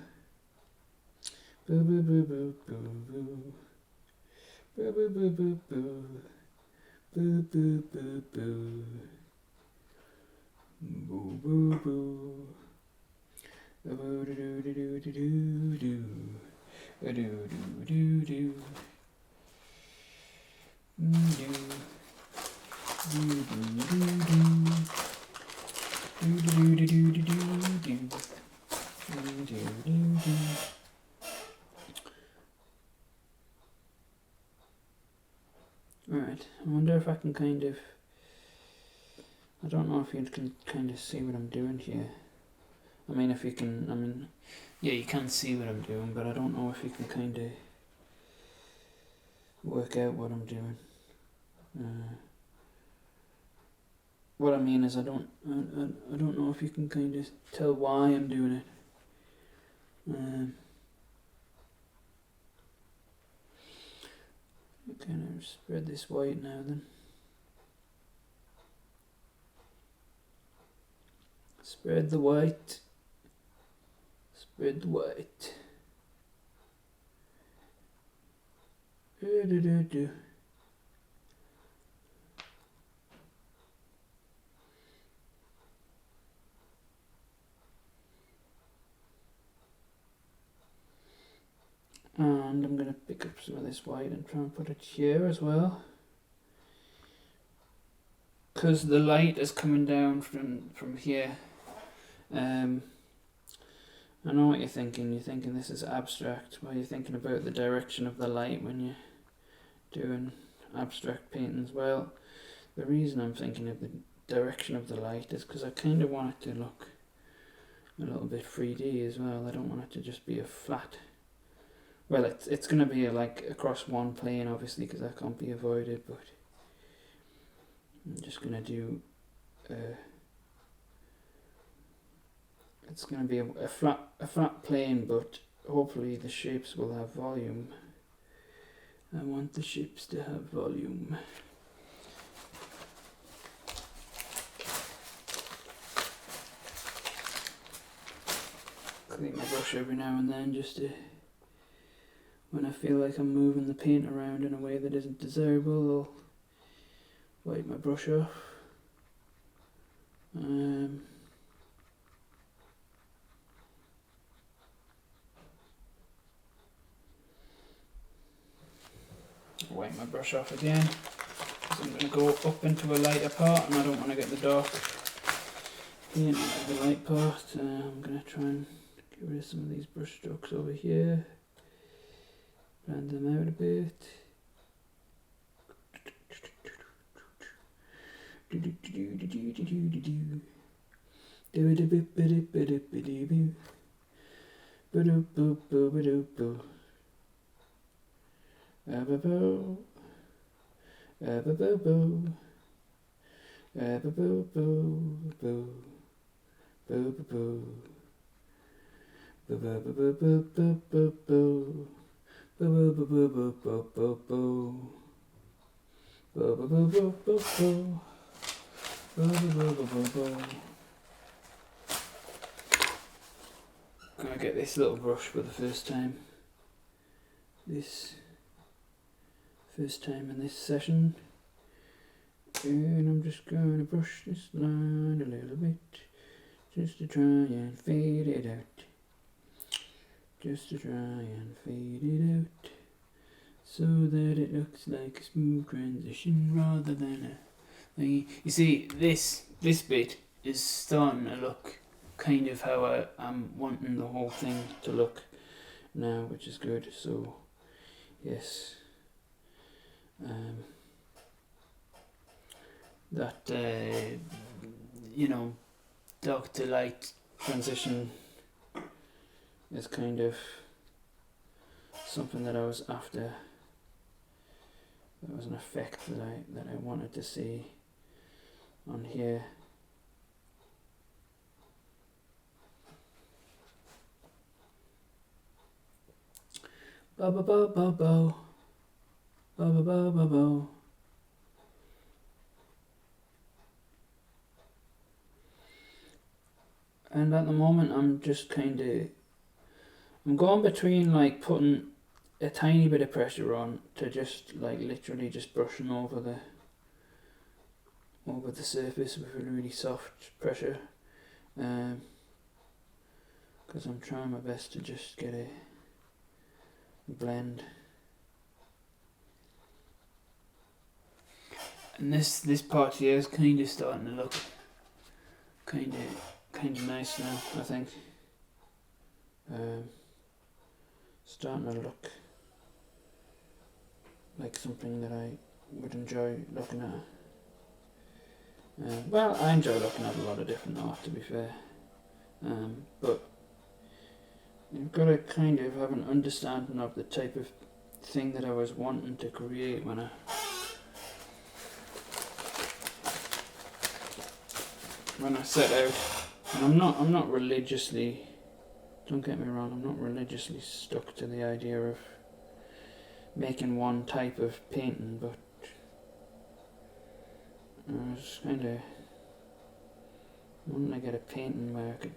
Boo boo boo boo boo boo. Boo boo boo boo boo. Boo boo boo boo. Boo boo boo. Boo do do do do do do. Do do do do. Alright, I wonder if I can kind of... I don't know if you can kind of see what I'm doing here. I mean, if you can... yeah, you can see what I'm doing, but I don't know if you can kind of work out what I'm doing. What I mean is I don't know if you can kind of tell why I'm doing it. Okay, now spread this white now then. Spread the white. Spread the white. Do. And I'm going to pick up some of this white and try and put it here as well. Because the light is coming down from here. I know what you're thinking. You're thinking this is abstract. Well, you're thinking about the direction of the light when you're doing abstract paintings. Well, the reason I'm thinking of the direction of the light is because I kind of want it to look a little bit 3D as well. I don't want it to just be a flat... Well, it's going to be like across one plane, obviously, because that can't be avoided, but I'm just going to do... it's going to be a flat plane, but hopefully the shapes will have volume. I want the shapes to have volume. Clean my brush every now and then just to... When I feel like I'm moving the paint around in a way that isn't desirable, I'll wipe my brush off. Wipe my brush off again, because I'm going to go up into a lighter part and I don't want to get the dark paint into the light part. I'm going to try and get rid of some of these brush strokes over here. Blend them out a bit. Gonna get this little brush for the first time. This first time in this session. And I'm just going to brush this line a little bit, just to try and fade it out. Just to try and fade it out, so that it looks like a smooth transition rather than a thingy. You see, this bit is starting to look kind of how I'm wanting the whole thing to look now, which is good. So yes, that dark to light transition is kind of something that I was after. That was an effect that I wanted to see on here. Ba ba ba ba bo. Ba ba ba ba bo. And at the moment I'm just I'm going between like putting a tiny bit of pressure on to just like literally just brushing over the surface with a really soft pressure, because I'm trying my best to just get a blend. And this part here is kind of starting to look kind of nice now, I think. Starting to look like something that I would enjoy looking at. Well, I enjoy looking at a lot of different art, to be fair, but you've got to kind of have an understanding of the type of thing that I was wanting to create when I set out. And I'm not religiously, don't get me wrong, I'm not religiously stuck to the idea of making one type of painting, but I was kind of wanting to get a painting where I could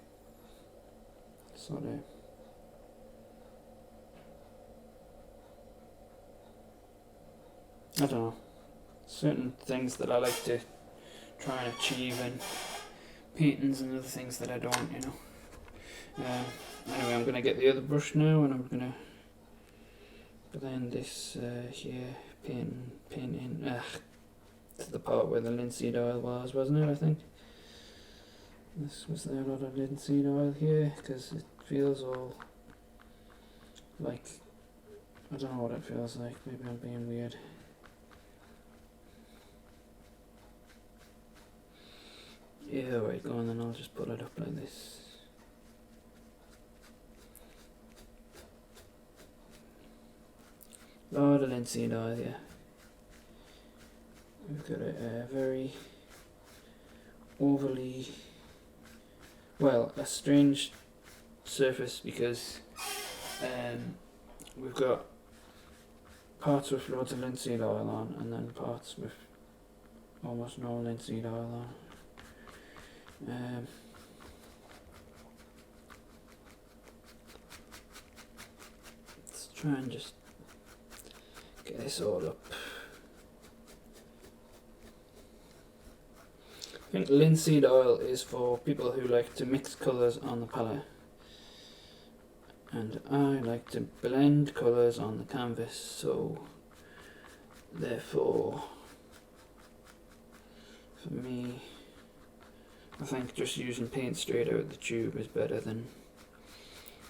sort of I don't know, certain things that I like to try and achieve in paintings and other things that I don't, Anyway, I'm going to get the other brush now and I'm going to blend this here, painting to the part where the linseed oil was, wasn't it, I think? Was there a lot of linseed oil here? Because it feels all like, I don't know what it feels like, maybe I'm being weird. Yeah, right, go on then, I'll just put it up like this. Oh, the linseed oil, yeah. We've got a very overly, well, a strange surface because we've got parts with loads of linseed oil on and then parts with almost no linseed oil on. Let's try and just get this all up. I think linseed oil is for people who like to mix colours on the palette, and I like to blend colours on the canvas, so therefore for me I think just using paint straight out of the tube is better than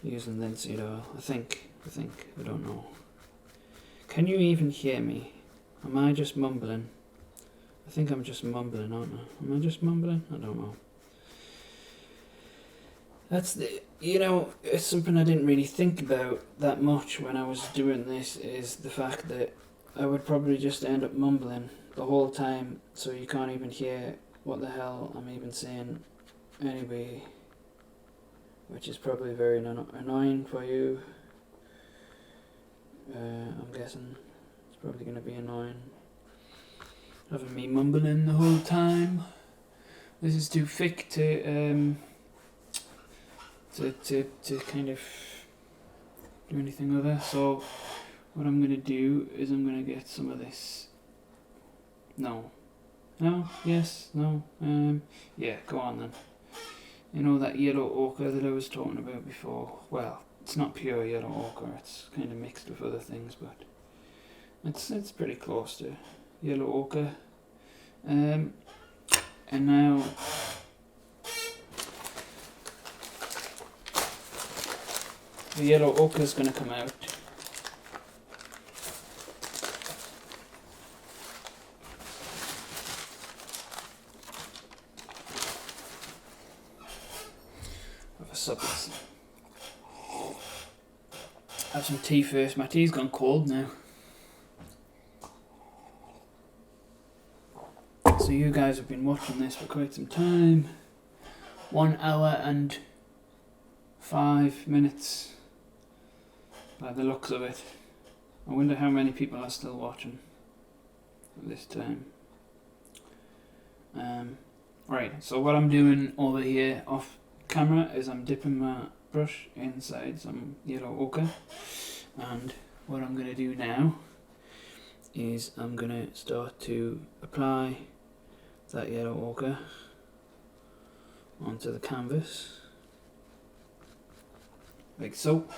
using linseed oil. I think, I don't know. Can you even hear me? Am I just mumbling? I think I'm just mumbling, aren't I? Am I just mumbling? I don't know. That's it's something I didn't really think about that much when I was doing this, is the fact that I would probably just end up mumbling the whole time, so you can't even hear what the hell I'm even saying anyway, which is probably very annoying for you. I'm guessing it's probably going to be annoying having me mumbling the whole time. This is too thick to kind of do anything with it. So what I'm going to do is I'm going to get some of this. No, yes, no, yeah, go on then. You know that yellow ochre that I was talking about before? Well, it's not pure yellow ochre, it's kind of mixed with other things, but it's pretty close to yellow ochre. And now the yellow ochre is going to come out. up? Let's have some tea first. My tea's gone cold now. So you guys have been watching this for quite some time. 1 hour and 5 minutes by the looks of it. I wonder how many people are still watching at this time. Right, so what I'm doing over here off camera is I'm dipping my brush inside some yellow ochre, and what I'm going to do now is I'm going to start to apply that yellow ochre onto the canvas like so.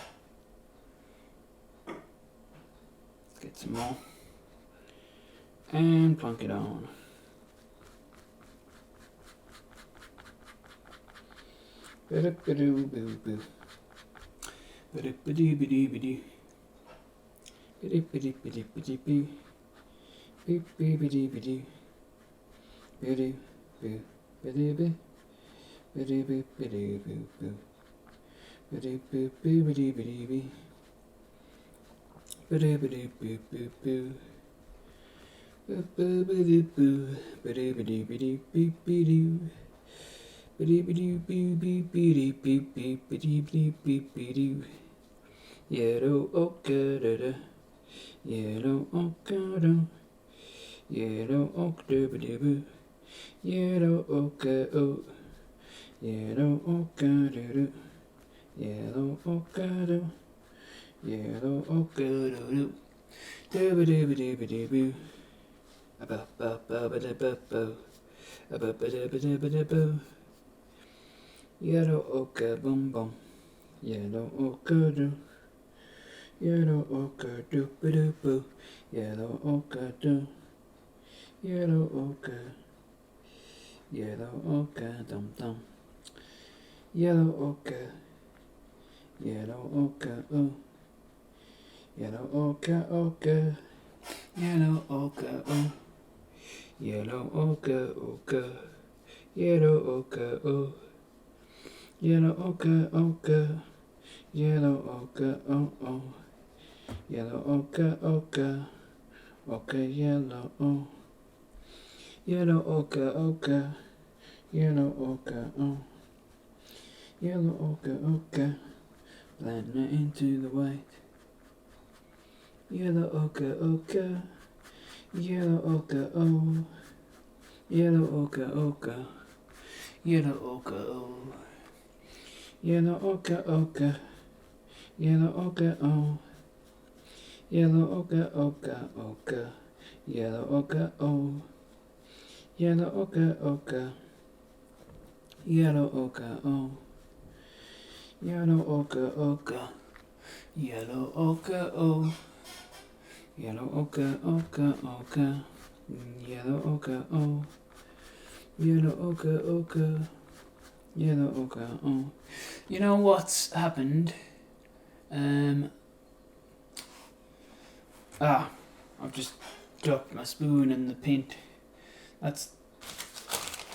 Let's get some more and plonk it on. Ba-da-ba-doo-boo-boo. Ba-da-ba-doo-ba-doo-ba-doo. Ba-da-ba-doo-ba-doo-ba-doo-boo. Boo-boo-ba-doo-ba-doo. Ba-doo-boo. Ba-doo-boo. Ba-doo-boo-ba-doo-boo-boo. Ba-doo-boo-boo-ba-doo-ba-doo-boo. Ba-doo-ba-doo-boo-boo-boo. Ba-ba-ba-doo-boo. Ba-doo-ba-doo-ba-doo-boo-boo-doo. Yellow ochre, da-da. Yellow ochre, da. Yellow ochre, ba-doo-boo. Yellow ochre, oh. Yellow ochre, da-da. Yellow ochre, da. Yellow ochre, da-da. Da-ba-doo-ba-doo-ba-doo-boo. Ba-ba-ba-ba-da-ba-bo. Ba-ba-ba-da-ba-da-ba-da-bo. Yellow ochre, boom boom. Yellow ochre, do. Yellow ochre, do ba do boo. Yellow ochre, do. Yellow ochre. Yellow ochre, dum dum. Yellow ochre. Yellow ochre, oh. Yellow ochre, ochre. Yellow ochre, oh. Yellow ochre, ochre. Yellow ochre, oh. Yellow ochre, ochre. Yellow ochre, oh oh. Yellow ochre, ochre. Ochre, yellow, oh. Yellow ochre, ochre. Yellow ochre, oh. Yellow ochre, ochre. Blend it into the white. Yellow ochre, ochre. Yellow ochre, oh. Yellow ochre, ochre. Yellow ochre, oh. Yellow ochre, ochre. Yellow ochre, oh. Yellow ochre, ochre, ochre. Yellow ochre, oh. Yellow ochre, ochre. Yellow ochre, oh. Yellow ochre, ochre. Yellow ochre, oh. Yellow ochre, ochre, ochre. Yellow ochre, oh. Yellow ochre, ochre. Yellow ochre, oh. You know what's happened? I've just dropped my spoon in the paint. That's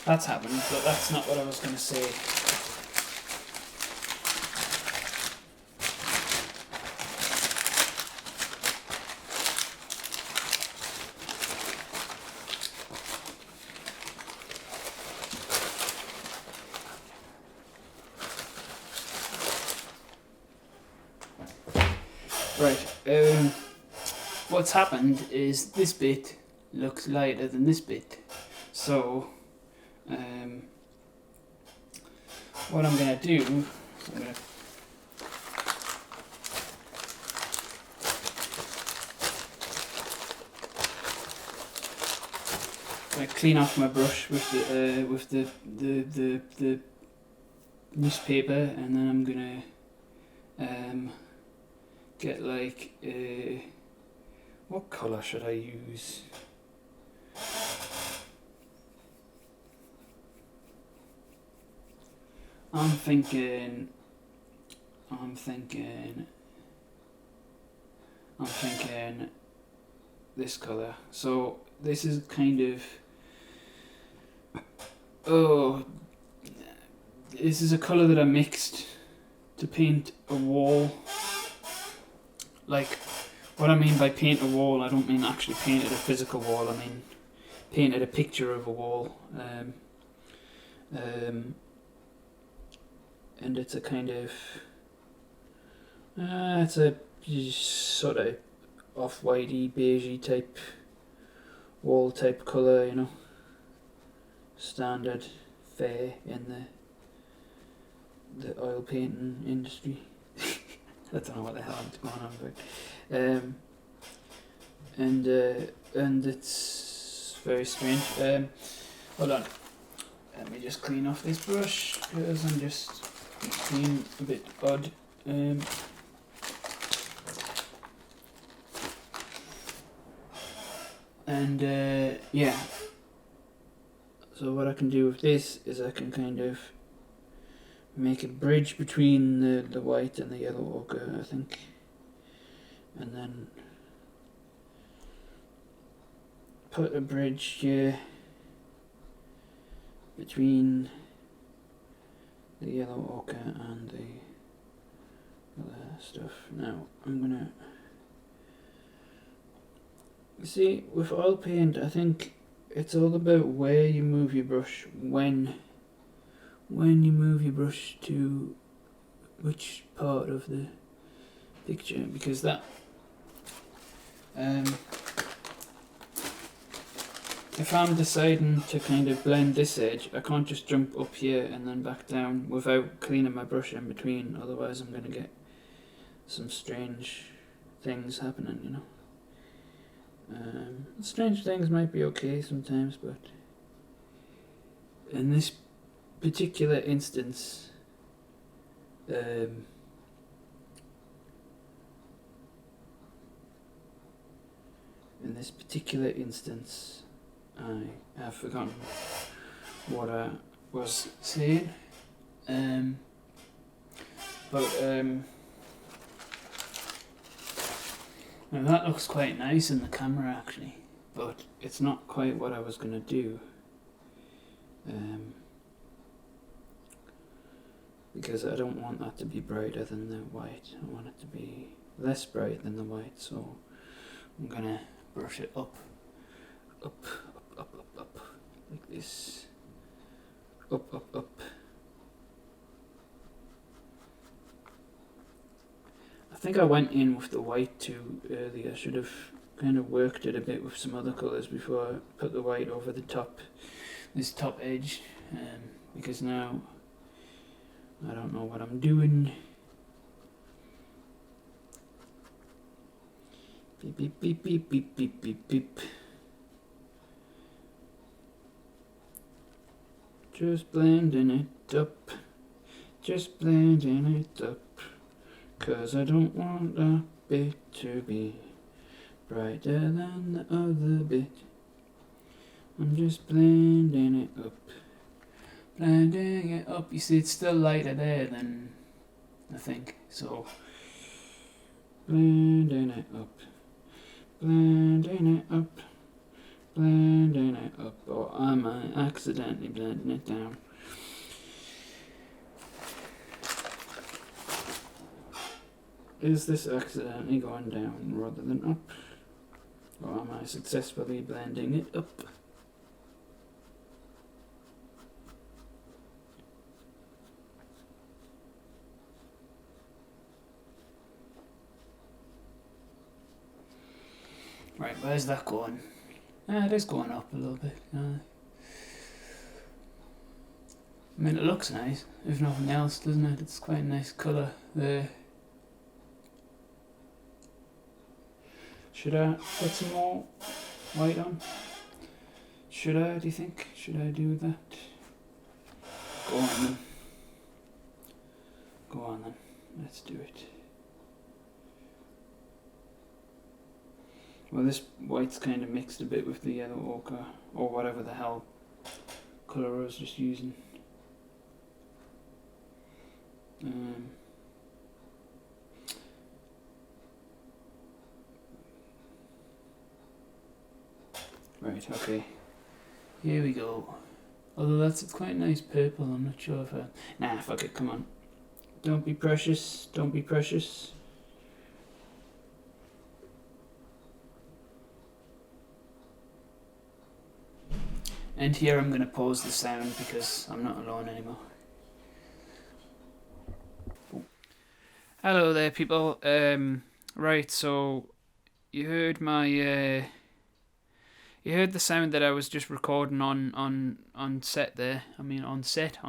happened, but that's not what I was going to say. Right, what's happened is this bit looks lighter than this bit. So, what I'm going to do, I'm going to clean off my brush with the newspaper, and then I'm going to get like what colour should I use? I'm thinking this colour. So this is kind of, this is a colour that I mixed to paint a wall. Like, what I mean by paint a wall, I don't mean actually painted a physical wall, I mean painted a picture of a wall. And it's a kind of, it's a sort of off-whitey, beigey type wall type colour, you know, standard fare in the oil painting industry. I don't know what the hell I'm going on about. And it's very strange. Hold on, let me just clean off this brush because I'm just being a bit odd. Yeah. So what I can do with this is I can kind of make a bridge between the white and the yellow ochre, I think, and then put a bridge here between the yellow ochre and the other stuff. Now I'm gonna, you see, with oil paint I think it's all about where you move your brush, when you move your brush to which part of the picture, because that if I'm deciding to kind of blend this edge, I can't just jump up here and then back down without cleaning my brush in between, otherwise I'm going to get some strange things happening, you know. Strange things might be okay sometimes, but in this particular instance, in this particular instance, I have forgotten what I was saying, now that looks quite nice in the camera actually, but it's not quite what I was going to do, because I don't want that to be brighter than the white. I want it to be less bright than the white, so I'm going to brush it up, like this, up. I think I went in with the white too early. I should have kind of worked it a bit with some other colours before I put the white over the top, this top edge, because now I don't know what I'm doing. Beep beep beep beep beep beep beep beep. Just blending it up, just blending it up, 'cause I don't want that bit to be brighter than the other bit. I'm just blending it up, blending it up. You see, it's still lighter there than I think, so blending it up, blending it up, blending it up, or am I accidentally blending it down? Is this accidentally going down rather than up? Or am I successfully blending it up? Right, where's that going? It is going up a little bit. I mean, it looks nice, if nothing else, doesn't it? It's quite a nice colour there. Should I put some more white on? Should I, do you think? Should I do that? Go on then. Go on then. Let's do it. Well, this white's kind of mixed a bit with the yellow ochre, or whatever the hell colour I was just using. Right, okay. Here we go. Although that's quite a nice purple, I'm not sure if I... Nah, fuck it, come on. Don't be precious. Don't be precious. And here I'm going to pause the sound because I'm not alone anymore. Hello there, people. Right, so you heard my you heard the sound that I was just recording on set there. I mean, on set.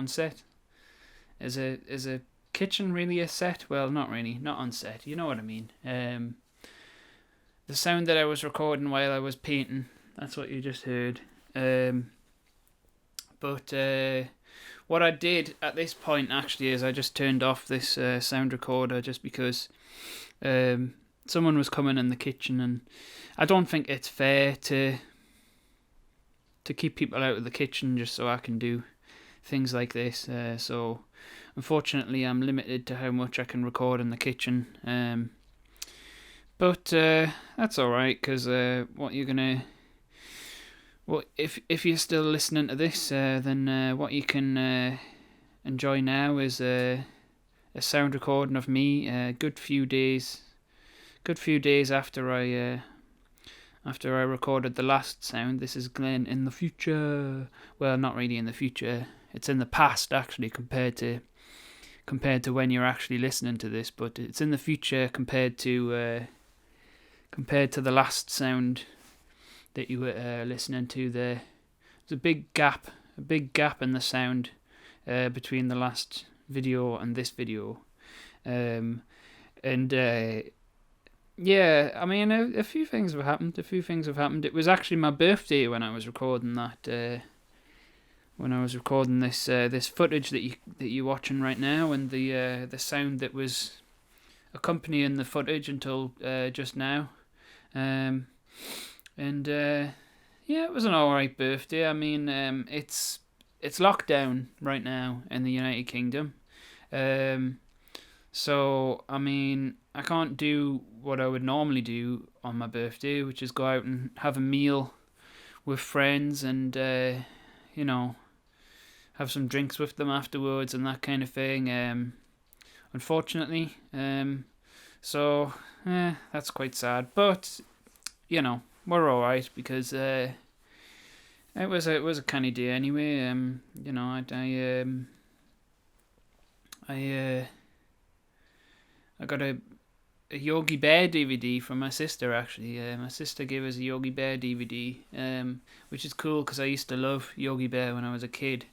Is a kitchen really a set? Well, not really, not on set. You know what I mean. The sound that I was recording while I was painting. That's what you just heard. But what I did at this point actually is I just turned off this sound recorder just because someone was coming in the kitchen, and I don't think it's fair to keep people out of the kitchen just so I can do things like this. So unfortunately I'm limited to how much I can record in the kitchen. But that's alright, because if you're still listening to this, then what you can enjoy now is a sound recording of me. A good few days after I recorded the last sound. This is Glenn in the future. Well, not really in the future. It's in the past actually, compared to when you're actually listening to this. But it's in the future compared to the last sound that you were listening to there. There's a big gap in the sound between the last video and this video. Yeah, I mean, a few things have happened. It was actually my birthday when I was recording that. When I was recording this footage that you're watching right now, and the sound that was accompanying the footage until just now. Yeah, it was an alright birthday. I mean, it's lockdown right now in the United Kingdom. So, I mean, I can't do what I would normally do on my birthday, which is go out and have a meal with friends and, have some drinks with them afterwards and that kind of thing, unfortunately. So, that's quite sad. But, we're alright because it was a canny day anyway. I got a Yogi Bear DVD from my sister actually. My sister gave us a Yogi Bear DVD, which is cool because I used to love Yogi Bear when I was a kid,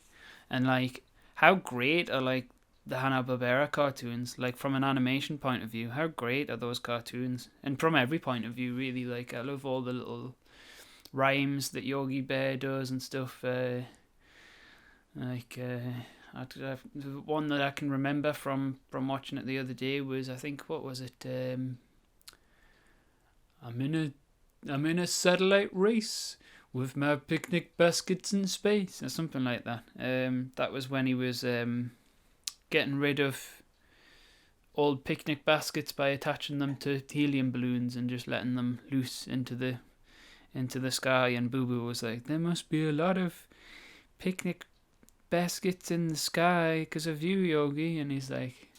and like how great are like the Hanna-Barbera cartoons, like from an animation point of view. How great are those cartoons? And from every point of view, really. Like I love all the little rhymes that Yogi Bear does and stuff. The one that I can remember from watching it the other day was, I think, what was it? I'm in a satellite race with my picnic baskets in space, or something like that. That was when he was getting rid of old picnic baskets by attaching them to helium balloons and just letting them loose into the sky. And Boo Boo was like, there must be a lot of picnic baskets in the sky because of you, Yogi. And he's like,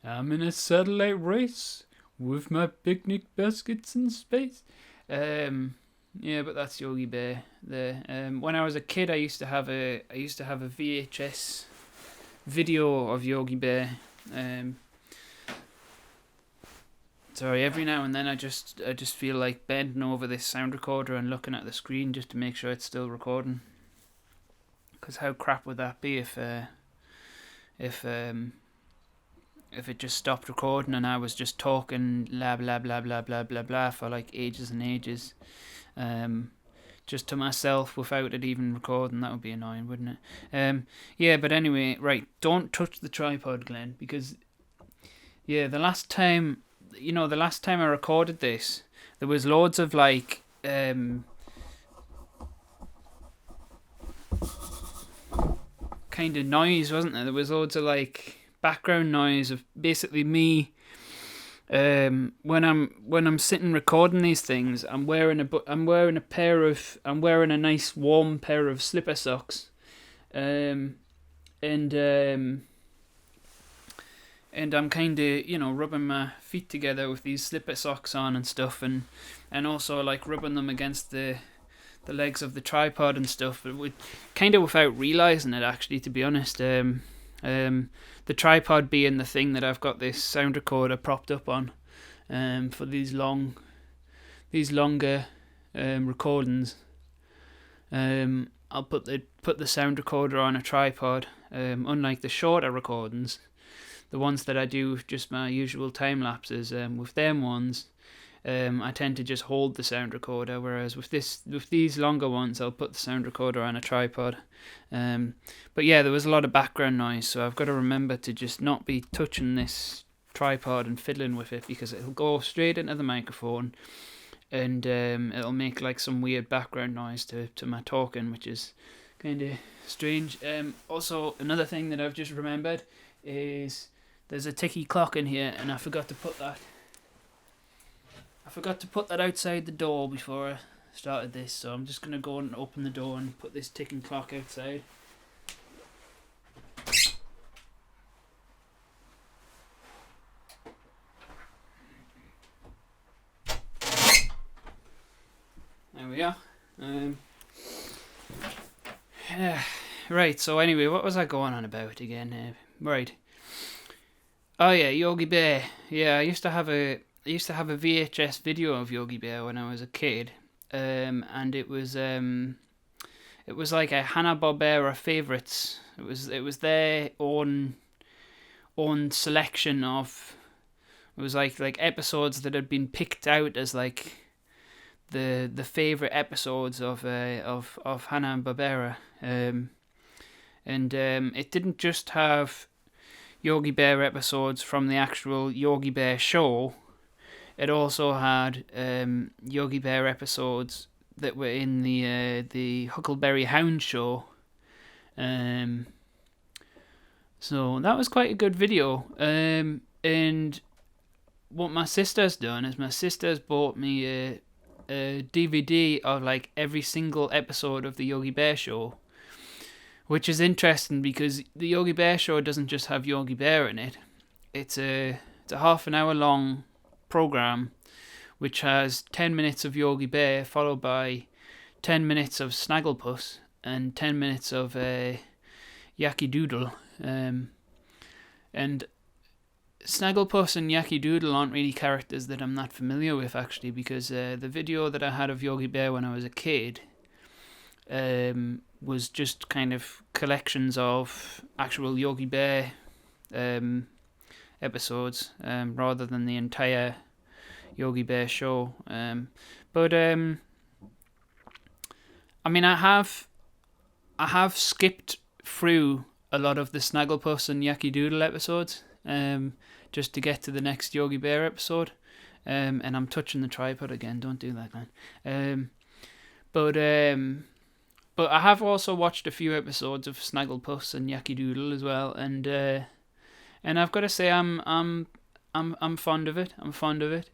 I'm in a satellite race with my picnic baskets in space. Yeah, but that's Yogi Bear there. When I was a kid, I used to have a VHS video of Yogi Bear. Sorry, every now and then I just feel like bending over this sound recorder and looking at the screen just to make sure it's still recording. Because how crap would that be if it just stopped recording and I was just talking blah blah blah blah blah blah blah for like ages and ages, just to myself without it even recording? That would be annoying, wouldn't it? Yeah, but anyway, right, don't touch the tripod, Glenn, because the last time I recorded this, there was loads of like kind of noise, wasn't there? There was loads of like background noise of basically me. When I'm sitting recording these things, I'm wearing a nice warm pair of slipper socks, and and I'm kind of, rubbing my feet together with these slipper socks on and stuff, and also like rubbing them against the legs of the tripod and stuff, but kind of without realizing it, actually, to be honest. The tripod being the thing that I've got this sound recorder propped up on, for these longer recordings. I'll put the sound recorder on a tripod. Unlike the shorter recordings, the ones that I do with just my usual time lapses, with them ones, I tend to just hold the sound recorder, whereas with these longer ones, I'll put the sound recorder on a tripod. But yeah, there was a lot of background noise, so I've got to remember to just not be touching this tripod and fiddling with it, because it'll go straight into the microphone, and it'll make like some weird background noise to my talking, which is kind of strange. Also, another thing that I've just remembered is there's a ticky clock in here, and I forgot to put that outside the door before I started this, so I'm just going to go and open the door and put this ticking clock outside. There we are. Right, so anyway, what was I going on about again? Right. Oh yeah, Yogi Bear. Yeah, I used to have a VHS video of Yogi Bear when I was a kid, and it was like a Hanna-Barbera favourites. It was their own selection of. It was like episodes that had been picked out as like the favourite episodes of Hanna-Barbera, and it didn't just have Yogi Bear episodes from the actual Yogi Bear show. It also had Yogi Bear episodes that were in the Huckleberry Hound show. So that was quite a good video. And what my sister's done is my sister's bought me a DVD of like every single episode of the Yogi Bear show, which is interesting because the Yogi Bear show doesn't just have Yogi Bear in it. It's a half an hour long program which has 10 minutes of Yogi Bear followed by 10 minutes of Snagglepuss and 10 minutes of Yacky Doodle. And Snagglepuss and Yacky Doodle aren't really characters that I'm not familiar with, actually, because the video that I had of Yogi Bear when I was a kid was just kind of collections of actual Yogi Bear episodes, rather than the entire Yogi Bear show. But I mean, I have skipped through a lot of the Snagglepuss and Yacky Doodle episodes, just to get to the next Yogi Bear episode. And I'm touching the tripod again. Don't do that, man. But I have also watched a few episodes of Snagglepuss and Yacky Doodle as well, and I've got to say I'm fond of it. I'm fond of it.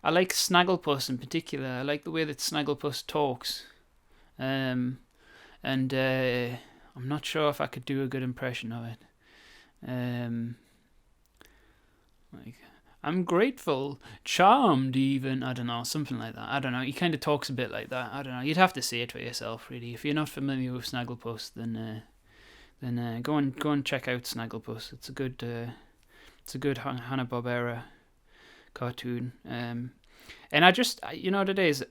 I like Snagglepuss in particular. I like the way that Snagglepuss talks. And I'm not sure if I could do a good impression of it. Like, I'm grateful, charmed even, I don't know, something like that. I don't know, he kind of talks a bit like that. I don't know, you'd have to see it for yourself, really. If you're not familiar with Snagglepuss, then go and check out Snagglepuss. It's a good Hanna-Barbera cartoon. And I just, you know what it is,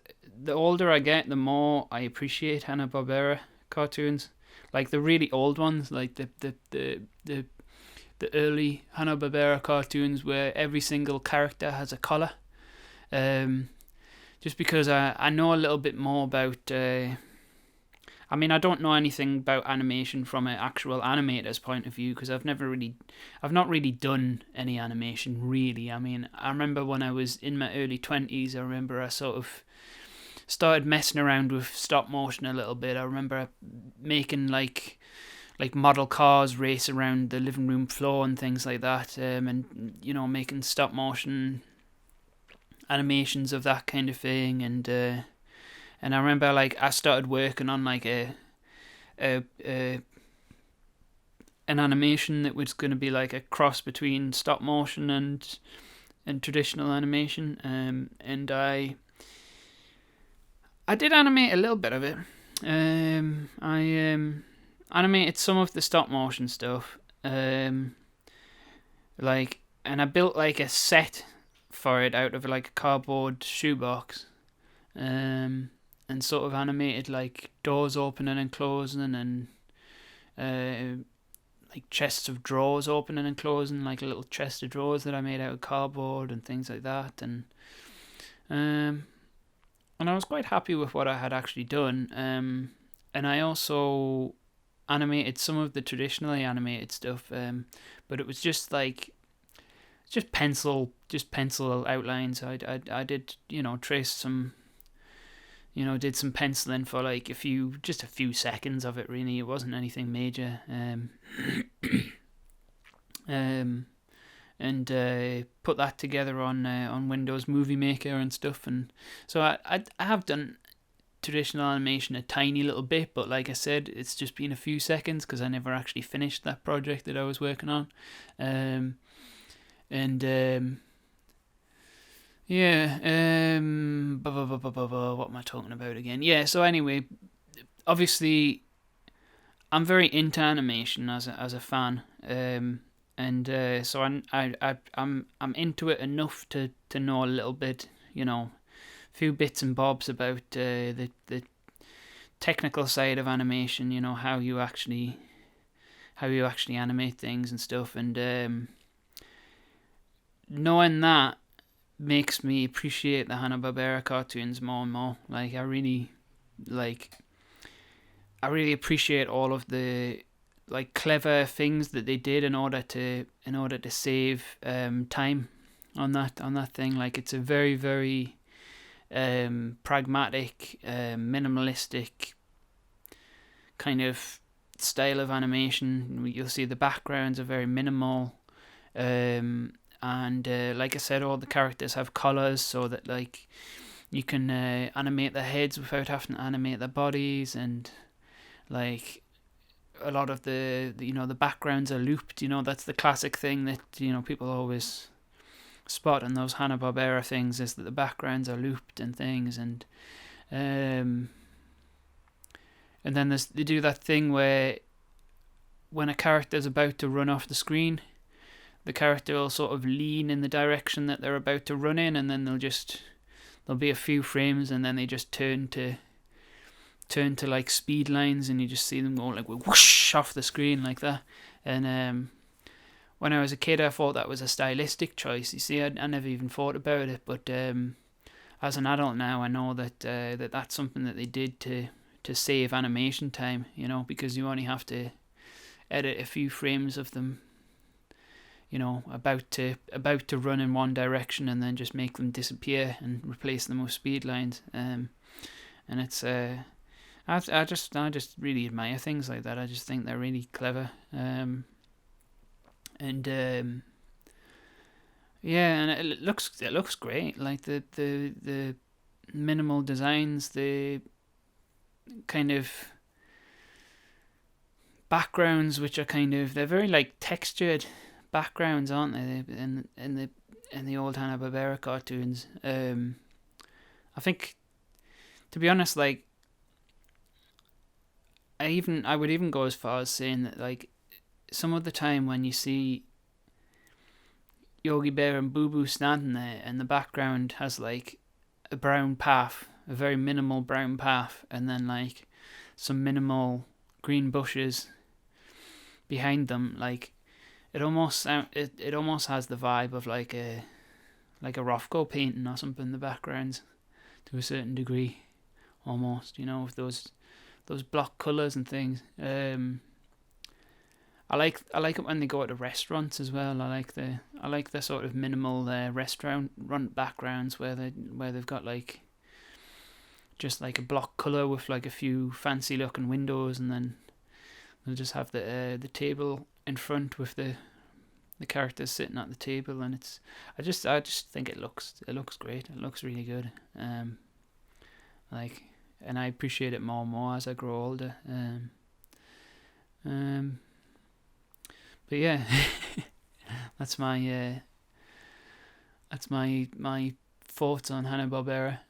the older I get, the more I appreciate Hanna-Barbera cartoons. Like the really old ones, like the early Hanna-Barbera cartoons where every single character has a collar. Just because I know a little bit more about. I mean, I don't know anything about animation from an actual animator's point of view because I've not really done any animation really. I mean, I remember when I was in my early 20s, I remember I sort of started messing around with stop motion a little bit. I remember making like model cars race around the living room floor and things like that, and you know, making stop motion animations of that kind of thing, and I remember like I started working on like a an animation that was going to be like a cross between stop motion and traditional animation. And I did animate a little bit of it. I animated some of the stop motion stuff. Like, and I built like a set for it out of like a cardboard shoebox. And sort of animated like doors opening and closing, and like chests of drawers opening and closing, like a little chest of drawers that I made out of cardboard and things like that. And I was quite happy with what I had actually done. And I also animated some of the traditionally animated stuff, but it was just pencil outlines. I did, trace some, did some penciling for like a few seconds of it. Really, it wasn't anything major. And put that together on Windows Movie Maker and stuff. And so I have done traditional animation a tiny little bit, but like I said, it's just been a few seconds because I never actually finished that project that I was working on. What am I talking about again? Yeah, so anyway, obviously I'm very into animation as a fan, so I'm into it enough to know a little bit, a few bits and bobs about the technical side of animation. How you actually animate things and stuff, and knowing that makes me appreciate the Hanna-Barbera cartoons more and more. Like I really appreciate all of the like clever things that they did in order to save time on that thing. Like it's a very, very pragmatic, minimalistic kind of style of animation. You'll see the backgrounds are very minimal, and like I said, all the characters have collars so that like you can animate their heads without having to animate their bodies, and like a lot of the backgrounds are looped. That's the classic thing that people always spot in those Hanna-Barbera things, is that the backgrounds are looped and things. And then they do that thing where when a character's about to run off the screen, the character will sort of lean in the direction that they're about to run in, and then there'll be a few frames, and then they just turn to like speed lines, and you just see them go like whoosh off the screen like that. And when I was a kid, I thought that was a stylistic choice. You see, I never even thought about it, but as an adult now, I know that that's something that they did to save animation time. Because you only have to edit a few frames of them, about to run in one direction, and then just make them disappear and replace them with speed lines. And it's I just really admire things like that. I just think they're really clever. And it looks great. Like the minimal designs, the kind of backgrounds, which are they're very like textured backgrounds, aren't they? In the old Hanna-Barbera cartoons. I think, to be honest, like I would even go as far as saying that like some of the time when you see Yogi Bear and Boo Boo standing there, and the background has like a brown path, a very minimal brown path, and then like some minimal green bushes behind them, like it almost has the vibe of like a Rothko painting or something in the backgrounds, to a certain degree, almost, with those block colours and things. I like it when they go to restaurants as well. I like the sort of minimal restaurant backgrounds where they've got like just like a block colour with like a few fancy looking windows, and then they'll just have the table in front with the characters sitting at the table, and I just think it looks great. It looks really good. And I appreciate it more and more as I grow older. But yeah, that's my thoughts on Hanna-Barbera.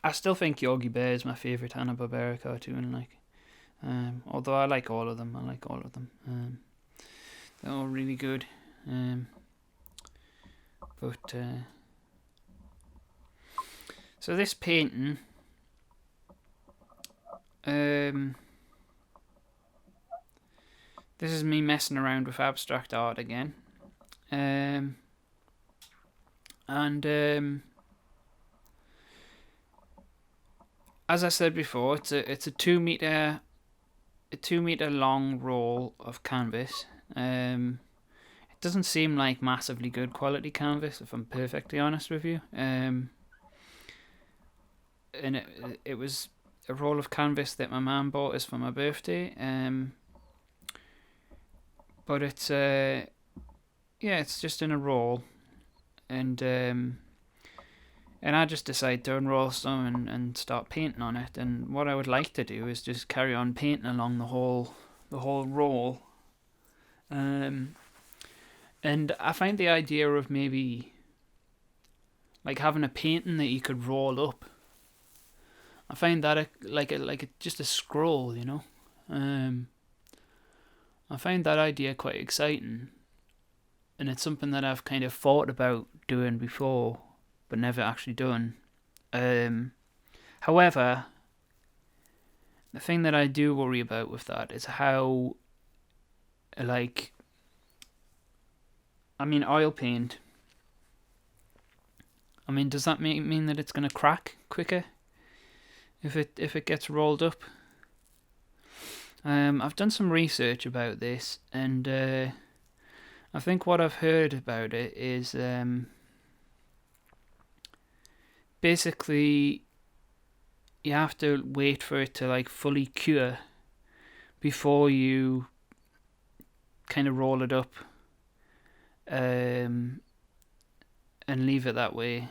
I still think Yogi Bear is my favourite Hanna-Barbera cartoon. Although I like all of them. They're all really good. So this painting, this is me messing around with abstract art again, and as I said before, it's a 2 meter long roll of canvas. It doesn't seem like massively good quality canvas, if I'm perfectly honest with you. And it was a roll of canvas that my mum bought us for my birthday. But it's it's just in a roll, and I just decided to unroll some and start painting on it. And what I would like to do is just carry on painting along the whole roll. And I find the idea of maybe like having a painting that you could roll up, I find that just a scroll, you know. I find that idea quite exciting, and it's something that I've kind of thought about doing before, but never actually done. However, the thing that I do worry about with that is how, oil paint. Does that mean that it's going to crack quicker if it gets rolled up? I've done some research about this, and I think what I've heard about it is basically you have to wait for it to fully cure before you kind of roll it up and leave it that way.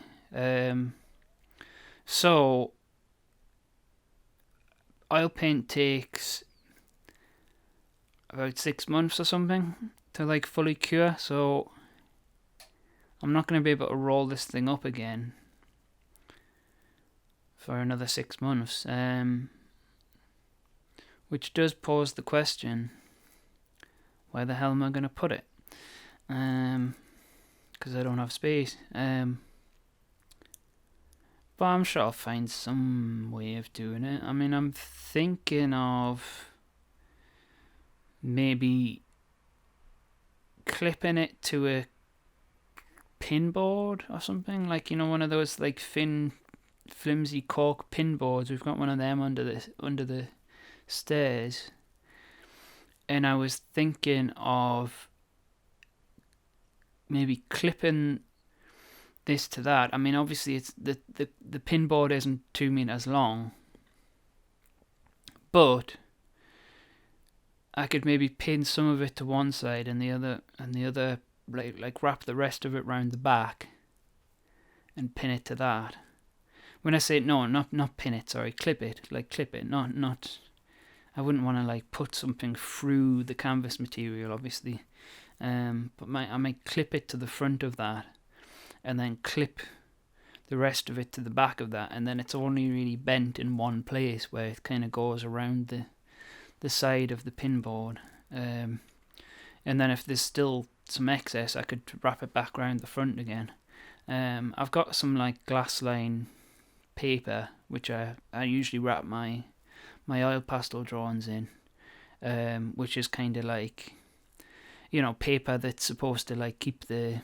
So oil paint takes about 6 months or something to fully cure, so I'm not going to be able to roll this thing up again for another 6 months, which does pose the question, where the hell am I going to put it? Because I don't have space. But I'm sure I'll find some way of doing it. I'm thinking of maybe clipping it to a pin board or something, one of those thin, flimsy cork pin boards. We've got one of them under the stairs, and I was thinking of maybe clipping this to that. Obviously it's the pin board isn't 2 meters long, but I could maybe pin some of it to one side and the other wrap the rest of it round the back and pin it to that. When I say not pin it, sorry, clip it, not. I wouldn't want to put something through the canvas material, obviously, but I might clip it to the front of that, and then clip the rest of it to the back of that, and then it's only really bent in one place where it kind of goes around the side of the pin board, and then if there's still some excess, I could wrap it back around the front again. I've got some glass line paper, which I usually wrap my oil pastel drawings in, which is kind of paper that's supposed to keep the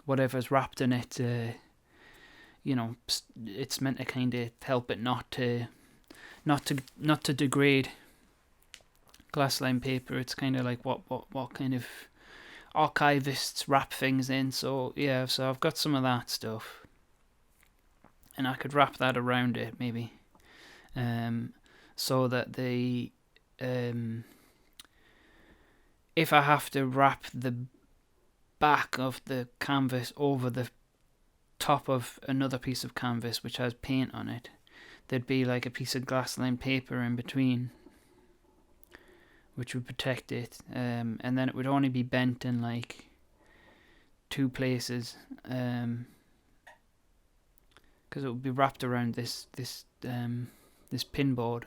whatever's wrapped in it, it's meant to kind of help it not to degrade. Glassline paper, it's kind of what kind of archivists wrap things in. So yeah, so I've got some of that stuff, and I could wrap that around it maybe, so that if I have to wrap the back of the canvas over the top of another piece of canvas which has paint on it, there'd be a piece of glassline paper in between, which would protect it, and then it would only be bent in like 2 places, because it would be wrapped around this pin board.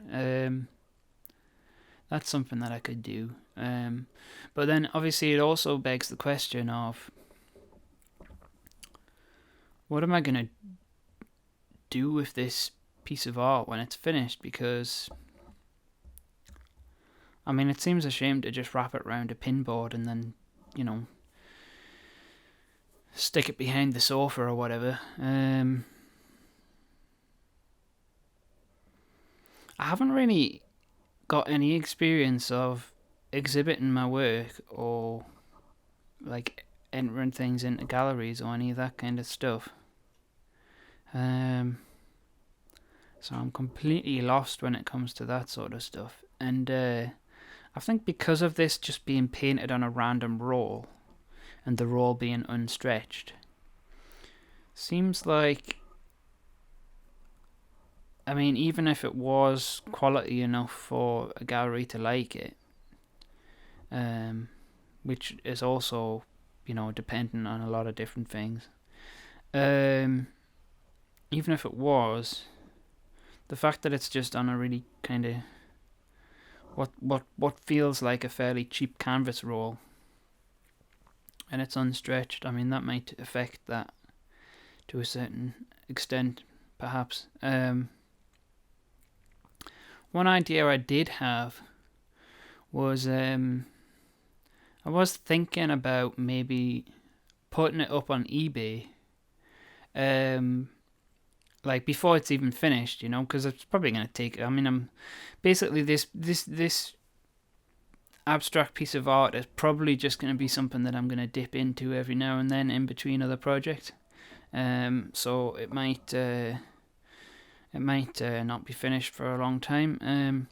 That's something that I could do, but then obviously it also begs the question of, what am I gonna do with this piece of art when it's finished? Because I mean, it seems a shame to just wrap it around a pin board and then, you know, stick it behind the sofa or whatever. I haven't really got any experience of exhibiting my work or like entering things into galleries or any of that kind of stuff. So I'm completely lost when it comes to that sort of stuff. And I think because of this just being painted on a random roll, and the roll being unstretched, seems like, I mean, even if it was quality enough for a gallery to like it, which is also, you know, dependent on a lot of different things, even if it was, the fact that it's just on a really kind of what feels like a fairly cheap canvas roll, and it's unstretched, I mean, that might affect that to a certain extent, perhaps. One idea I did have was, I was thinking about maybe putting it up on eBay, like before it's even finished, you know, because it's probably going to take, I mean, I'm basically this abstract piece of art is probably just going to be something that I'm going to dip into every now and then in between other projects. So it might not be finished for a long time.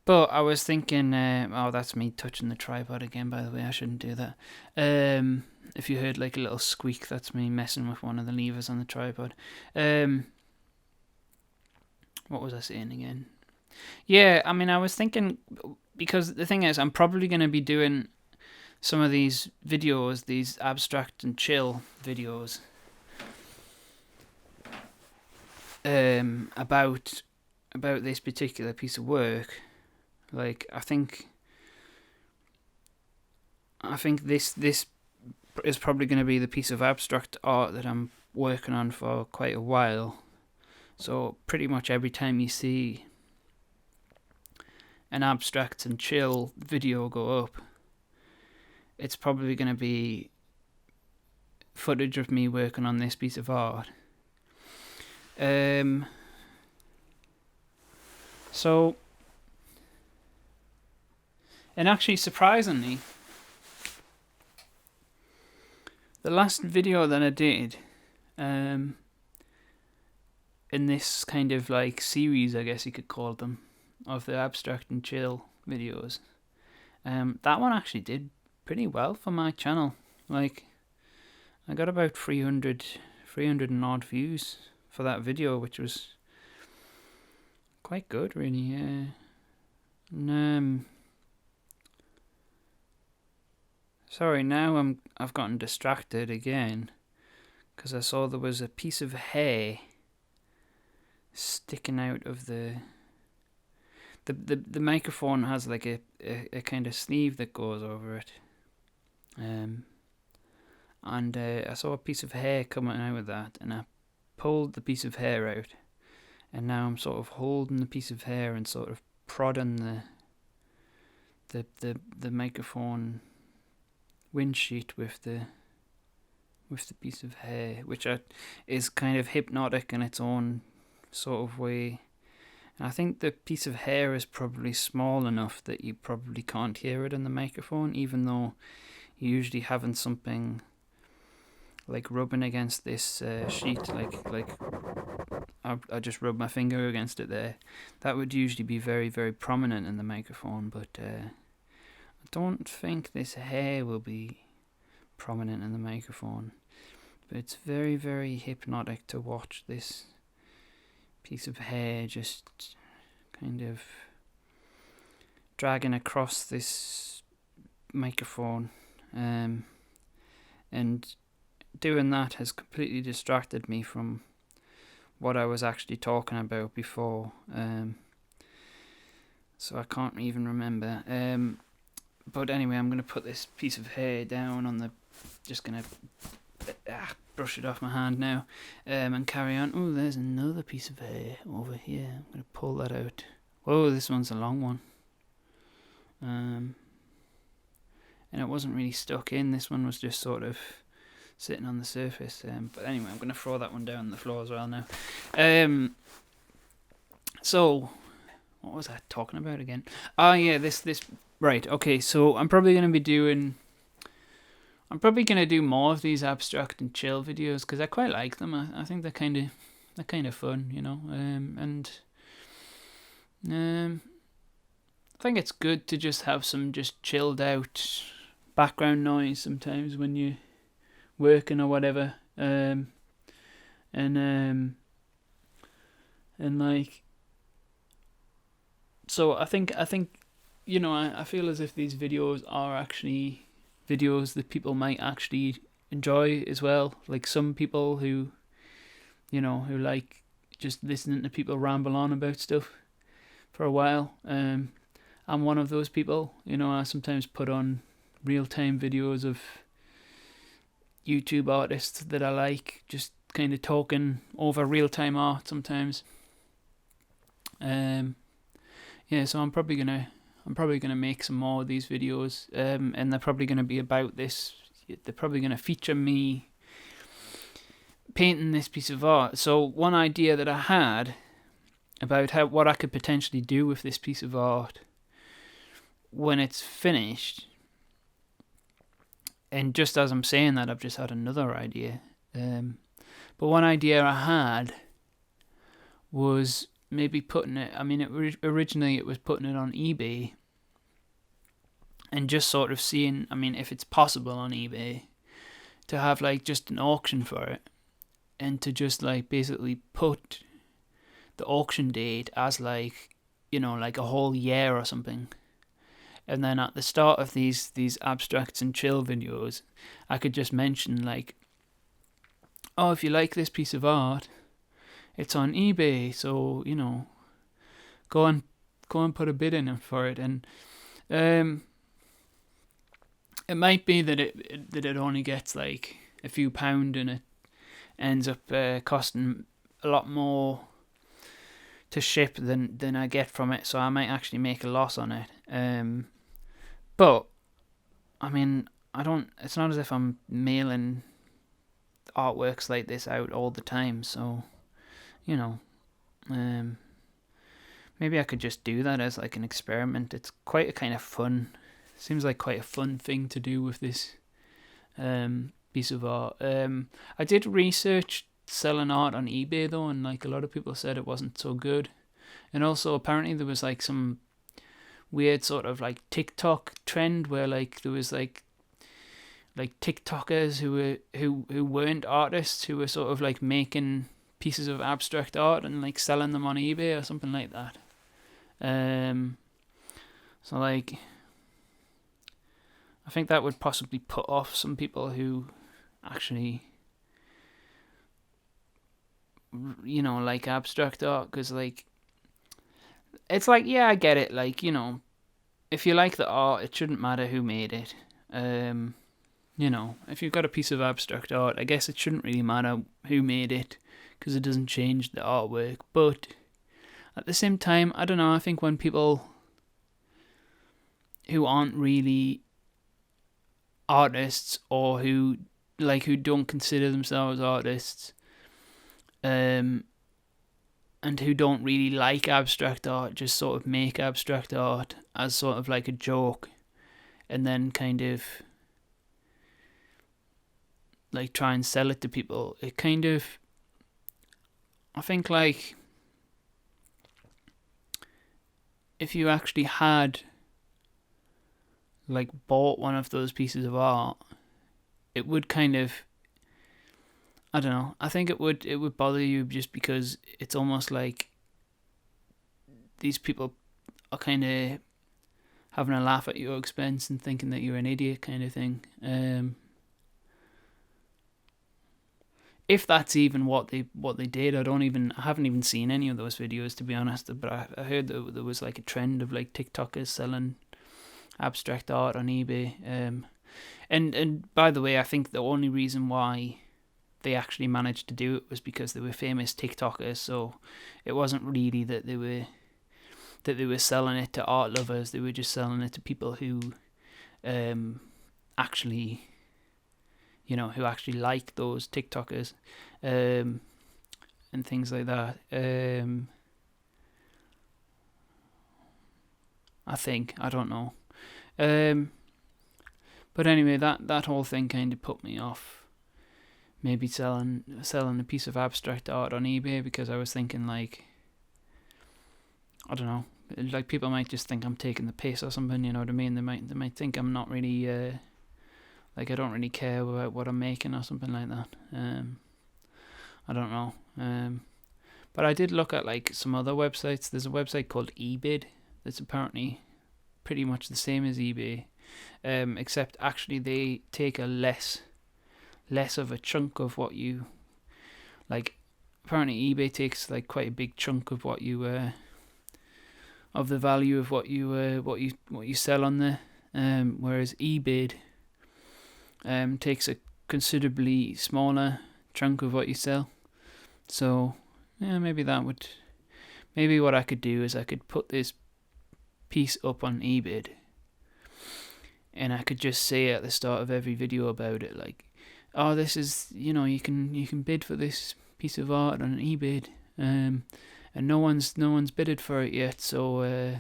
But I was thinking, oh, that's me touching the tripod again, by the way. I shouldn't do that. If you heard like a little squeak, that's me messing with one of the levers on the tripod. What was I saying again? Yeah, I mean, I was thinking, because the thing is, I'm probably going to be doing some of these videos, these abstract and chill videos, about this particular piece of work. Like, I think this is probably going to be the piece of abstract art that I'm working on for quite a while. So pretty much every time you see an abstract and chill video go up, it's probably going to be footage of me working on this piece of art. So, and actually, surprisingly, the last video that I did, in this kind of like series, I guess you could call them, of the abstract and chill videos, that one actually did pretty well for my channel. Like, I got about 300 and odd views for that video, which was quite good, really. Yeah. And, sorry, now I've gotten distracted again because I saw there was a piece of hair sticking out of the microphone. Has like a kind of sleeve that goes over it, and I saw a piece of hair coming out of that, and I pulled the piece of hair out, and now I'm sort of holding the piece of hair and sort of prodding the microphone windsheet with the piece of hair, which is kind of hypnotic in its own sort of way. And I think the piece of hair is probably small enough that you probably can't hear it in the microphone, even though you're usually having something like rubbing against this sheet, like I just rub my finger against it there. That would usually be very, very prominent in the microphone, but I don't think this hair will be prominent in the microphone. But it's very, very hypnotic to watch this piece of hair just kind of dragging across this microphone, and doing that has completely distracted me from what I was actually talking about before, so I can't even remember. But anyway, I'm going to put this piece of hair down on the, just going to brush it off my hand now, and carry on. Oh, there's another piece of hair over here. I'm going to pull that out. Whoa, this one's a long one. And it wasn't really stuck in. This one was just sort of sitting on the surface. But anyway, I'm going to throw that one down on the floor as well now. So, what was I talking about again? Yeah, this. Right, okay, so I'm probably going to do more of these abstract and chill videos, because I quite like them. I think they're kind of fun, you know. I think it's good to just have some just chilled out background noise sometimes when you're working or whatever. And like, so I think you know, I feel as if these videos are actually videos that people might actually enjoy as well. Like some people who, you know, who like just listening to people ramble on about stuff for a while. I'm one of those people. You know, I sometimes put on real-time videos of YouTube artists that I like, just kind of talking over real-time art sometimes. Yeah, so I'm probably gonna make some more of these videos, and they're probably gonna be about this. They're probably gonna feature me painting this piece of art. So one idea that I had about what I could potentially do with this piece of art when it's finished, and just as I'm saying that, I've just had another idea. But one idea I had was maybe putting it, I mean, originally it was putting it on eBay and just sort of seeing, I mean, if it's possible on eBay to have like just an auction for it, and to just like basically put the auction date as like, you know, like a whole year or something. And then at the start of these abstracts and chill videos, I could just mention like, oh, if you like this piece of art, it's on eBay, so, you know, go and put a bid in for it. And it might be that it only gets like a few pound, and it ends up costing a lot more to ship than I get from it, so I might actually make a loss on it. But I mean, it's not as if I'm mailing artworks like this out all the time, so, you know, maybe I could just do that as like an experiment. It's quite a kind of fun, seems like quite a fun thing to do with this piece of art. I did research selling art on eBay though, and like a lot of people said it wasn't so good. And also apparently there was like some weird sort of like TikTok trend where like there was like TikTokers who weren't artists, who were sort of like making pieces of abstract art and like selling them on eBay or something like that. So like, I think that would possibly put off some people who actually, you know, like abstract art, because like, it's like, yeah, I get it, like, you know, if you like the art, it shouldn't matter who made it. You know, if you've got a piece of abstract art, I guess it shouldn't really matter who made it, because it doesn't change the artwork. But at the same time, I don't know, I think when people who aren't really artists, or who don't consider themselves artists, and who don't really like abstract art, just sort of make abstract art as sort of like a joke, and then kind of like try and sell it to people. It kind of, I think, like, if you actually had like bought one of those pieces of art, it would kind of, I don't know, I think it would bother you, just because it's almost like these people are kind of having a laugh at your expense and thinking that you're an idiot kind of thing. If that's even what they did, I haven't even seen any of those videos, to be honest. But I heard that there was like a trend of like TikTokers selling abstract art on eBay. And by the way, I think the only reason why they actually managed to do it was because they were famous TikTokers. So it wasn't really that they were selling it to art lovers. They were just selling it to people who actually like those TikTokers and things like that. I think, I don't know. But anyway, that whole thing kind of put me off maybe selling a piece of abstract art on eBay, because I was thinking, like, I don't know, like people might just think I'm taking the piss or something, you know what I mean? They might think I'm not really like I don't really care about what I'm making or something like that. I don't know. But I did look at like some other websites. There's a website called eBid that's apparently pretty much the same as eBay, except actually they take a less of a chunk of what you like. Apparently eBay takes like quite a big chunk of what you of the value of what you sell on there, whereas eBid takes a considerably smaller chunk of what you sell. So yeah, maybe what I could do is I could put this piece up on eBid, and I could just say at the start of every video about it, like, oh, this is, you can bid for this piece of art on eBid, and no one's bidded for it yet, so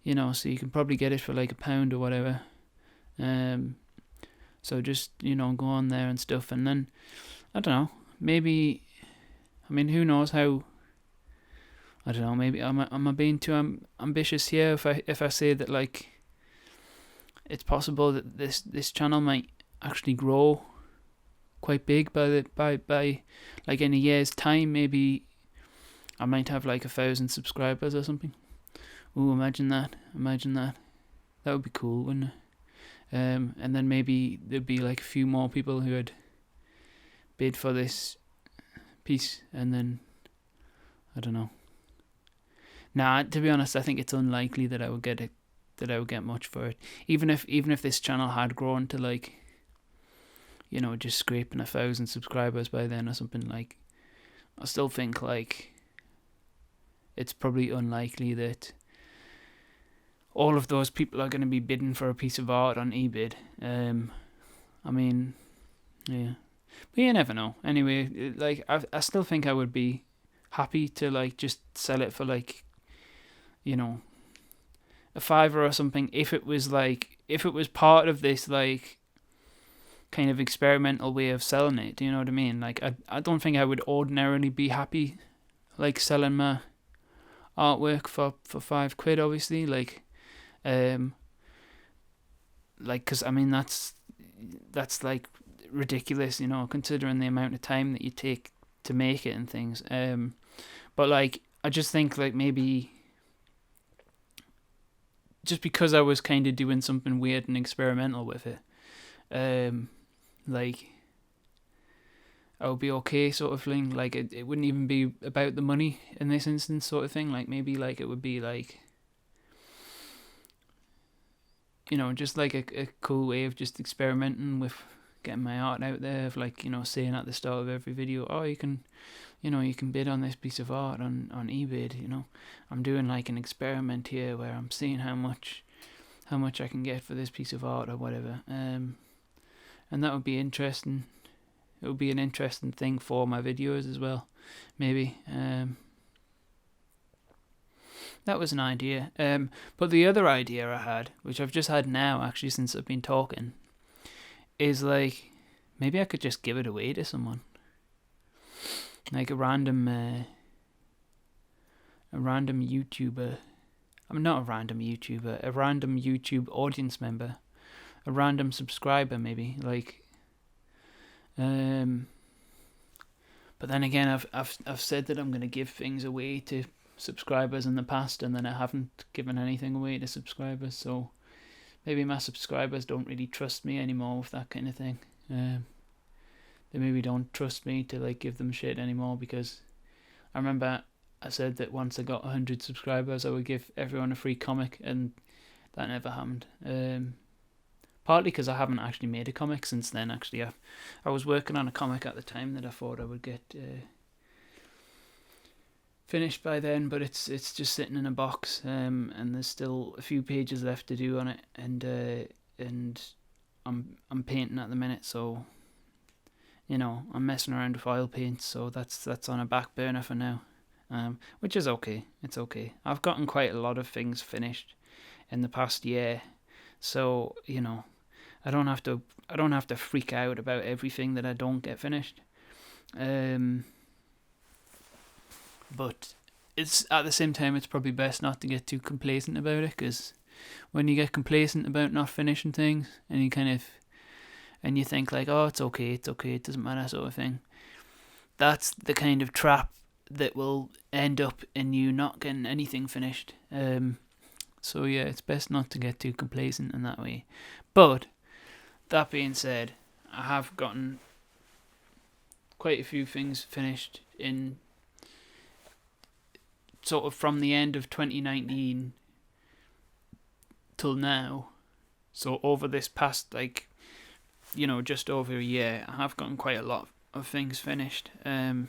so you can probably get it for like £1 or whatever. So just, go on there and stuff, and then, I don't know, maybe, I mean, who knows how, I don't know, maybe am I being too ambitious here if I say that, like, it's possible that this channel might actually grow quite big by like in a year's time. Maybe I might have like 1,000 subscribers or something. Ooh, imagine that. That would be cool, wouldn't it? And then maybe there'd be like a few more people who had bid for this piece, and then I don't know. Nah, to be honest, I think it's unlikely that I would get much for it. Even if this channel had grown to like, just scraping 1,000 subscribers by then or something, like, I still think like it's probably unlikely that all of those people are going to be bidding for a piece of art on eBid. I mean, yeah, but you never know. Anyway, like, I still think I would be happy to like just sell it for like, a £5 or something, if it was part of this like kind of experimental way of selling it. Do you know what I mean? Like, I don't think I would ordinarily be happy like selling my artwork for £5, obviously, like, because I mean that's like ridiculous, considering the amount of time that you take to make it and things. But like, I just think like maybe just because I was kind of doing something weird and experimental with it, like, I would be okay, sort of thing. Like, it wouldn't even be about the money in this instance, sort of thing. Like, maybe like it would be like, just like a cool way of just experimenting with getting my art out there, of like, saying at the start of every video, oh, you can bid on this piece of art on eBay. I'm doing like an experiment here where I'm seeing how much I can get for this piece of art or whatever. And that would be interesting. It would be an interesting thing for my videos as well, maybe. That was an idea. But the other idea I had, which I've just had now actually since I've been talking, is like, maybe I could just give it away to someone. Like a random YouTuber. I'm not a random YouTuber, a random YouTube audience member. A random subscriber, maybe. Like, but then again, I've said that I'm going to give things away to subscribers in the past, and then I haven't given anything away to subscribers, so maybe my subscribers don't really trust me anymore with that kind of thing. They maybe don't trust me to like give them shit anymore, because I remember I said that once I got 100 subscribers I would give everyone a free comic, and that never happened. Partly because I haven't actually made a comic since then. Actually, I was working on a comic at the time that I thought I would get finished by then, but it's just sitting in a box, and there's still a few pages left to do on it, and I'm painting at the minute, so I'm messing around with oil paint, so that's on a back burner for now, which is okay. It's okay. I've gotten quite a lot of things finished in the past year, so I don't have to freak out about everything that I don't get finished. But it's at the same time, it's probably best not to get too complacent about it, because when you get complacent about not finishing things, and you think like, oh, it's okay, it doesn't matter, sort of thing, that's the kind of trap that will end up in you not getting anything finished. So yeah, it's best not to get too complacent in that way. But that being said, I have gotten quite a few things finished in sort of from the end of 2019 till now. So over this past just over a year, I have gotten quite a lot of things finished. I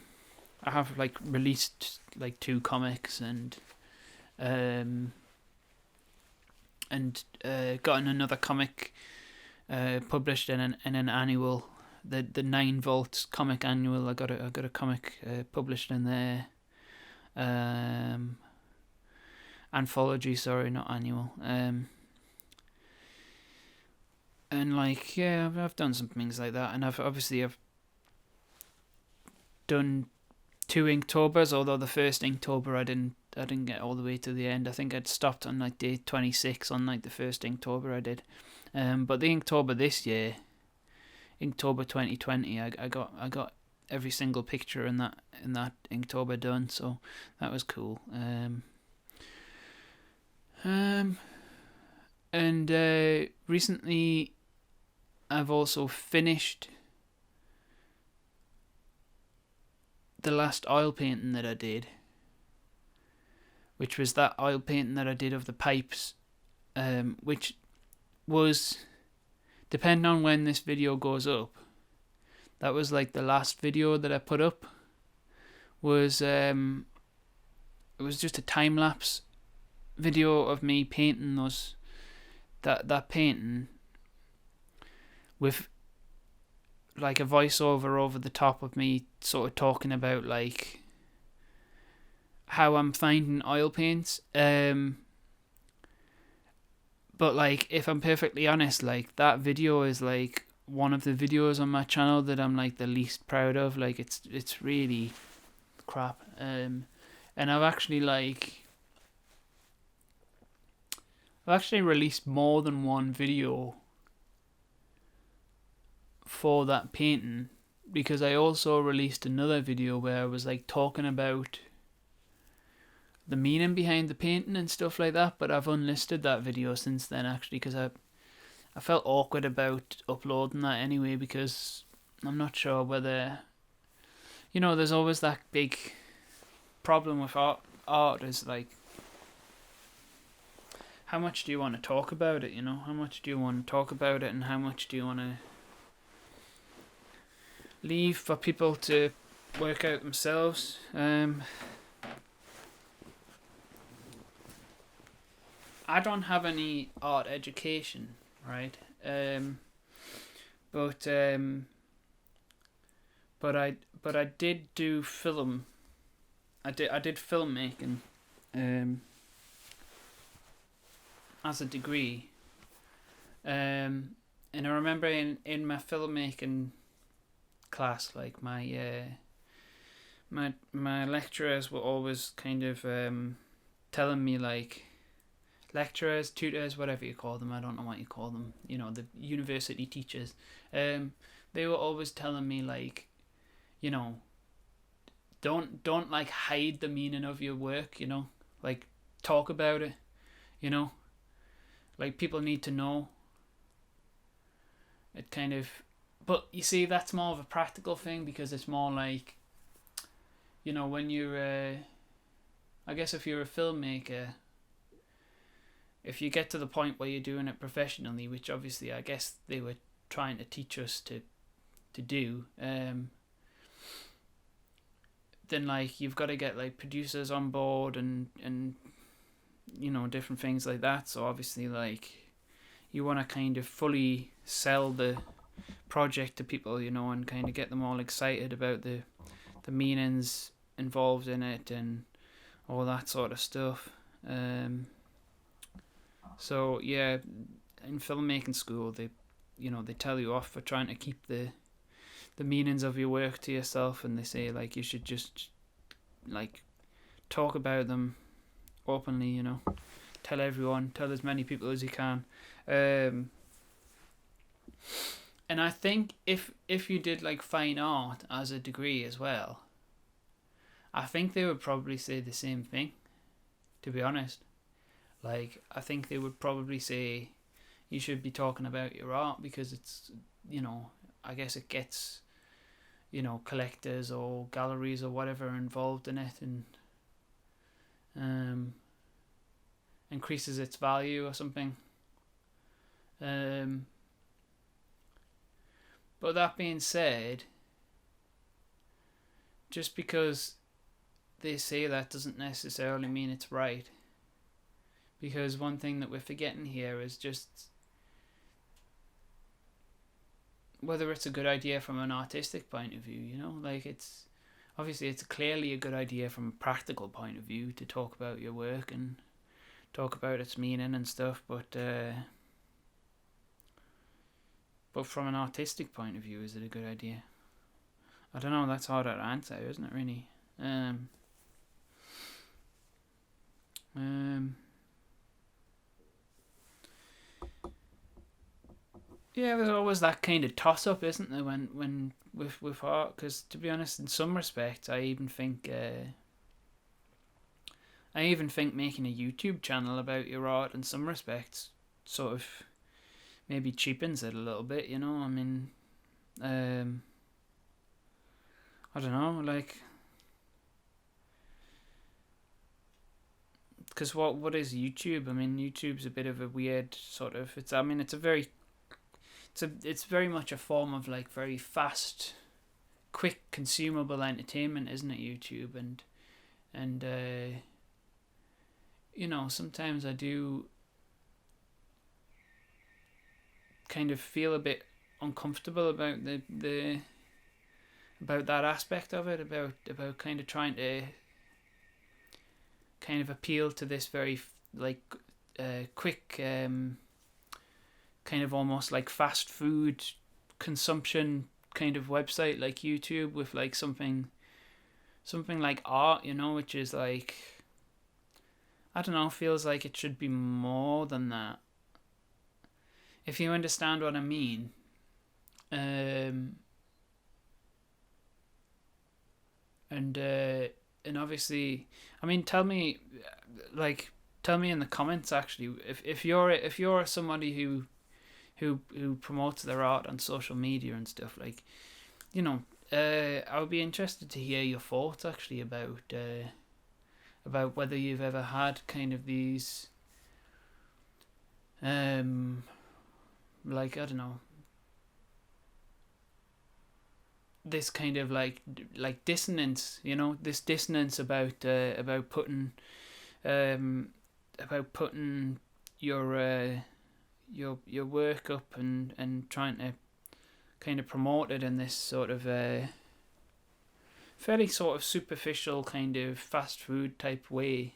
have released 2 comics and gotten another comic published in an annual, the 9 Volts comic annual. I got a comic published in there. Anthology, sorry, not annual. And I've done some things like that, and I've done 2 Inktober's, although the first Inktober I didn't get all the way to the end. I think I'd stopped on day 26 on the first Inktober I did. But the Inktober this year, Inktober 2020, I got every single picture in that Inktober done, so that was cool. And recently I've also finished the last oil painting that I did, which was that oil painting that I did of the pipes, which was, depending on when this video goes up, that was the last video that I put up. Was it was just a time lapse video of me painting that painting with a voiceover over the top of me sort of talking about how I'm finding oil paints. But if I'm perfectly honest, that video is one of the videos on my channel that I'm the least proud of. It's really crap. And I've actually released more than one video for that painting, because I also released another video where I was talking about the meaning behind the painting and stuff like that, but I've unlisted that video since then, actually, because I felt awkward about uploading that anyway, because I'm not sure whether, there's always that big problem with art is how much do you want to talk about it, how much do you want to talk about it, and how much do you want to leave for people to work out themselves. I don't have any art education, right? But I did do film. I did filmmaking as a degree. And I remember in my filmmaking class, my lecturers were always kind of telling me, lecturers, tutors, whatever you call them, I don't know what you call them, the university teachers, they were always telling me don't like hide the meaning of your work, you know, like talk about it, you know, like people need to know it kind of. But you see, that's more of a practical thing, because it's more like, you know, when you're I guess if you're a filmmaker, if you get to the point where you're doing it professionally, which obviously I guess they were trying to teach us to do, then like you've got to get like producers on board and you know, different things like that. So obviously, like, you want to kind of fully sell the project to people, you know, and kind of get them all excited about the meanings involved in it and all that sort of stuff. So yeah, in filmmaking school, they tell you off for trying to keep the meanings of your work to yourself, and they say like you should just like talk about them openly, you know, tell everyone, tell as many people as you can. And I think if you did like fine art as a degree as well, I think they would probably say the same thing, to be honest. Like, I think they would probably say you should be talking about your art, because it's, you know, I guess it gets, you know, collectors or galleries or whatever involved in it, and increases its value or something. But that being said, just because they say that doesn't necessarily mean it's right. Because one thing that we're forgetting here is just whether it's a good idea from an artistic point of view, you know? Like, it's obviously it's clearly a good idea from a practical point of view to talk about your work and talk about its meaning and stuff, but from an artistic point of view, is it a good idea? I don't know, that's harder to answer, isn't it, really? Yeah, there's always that kind of toss-up, isn't there, when with art? Because to be honest, in some respects, I even think making a YouTube channel about your art, in some respects, sort of maybe cheapens it a little bit. You know, I mean, I don't know, like, because what is YouTube? I mean, YouTube's a bit of a weird sort of. It's very much a form of like very fast, quick, consumable entertainment, isn't it? YouTube and you know, sometimes I do kind of feel a bit uncomfortable about the about that aspect of it, about kind of trying to kind of appeal to this very like quick kind of almost like fast food consumption kind of website like YouTube, with like something like art, you know, which is like, I don't know, feels like it should be more than that, if you understand what I mean. And obviously, I mean, tell me in the comments actually, if you're somebody who promotes their art on social media and stuff, like, you know, I would be interested to hear your thoughts actually about whether you've ever had kind of these like, I don't know, this kind of like dissonance, you know, this dissonance about putting your work up and trying to kind of promote it in this sort of fairly sort of superficial kind of fast food type way.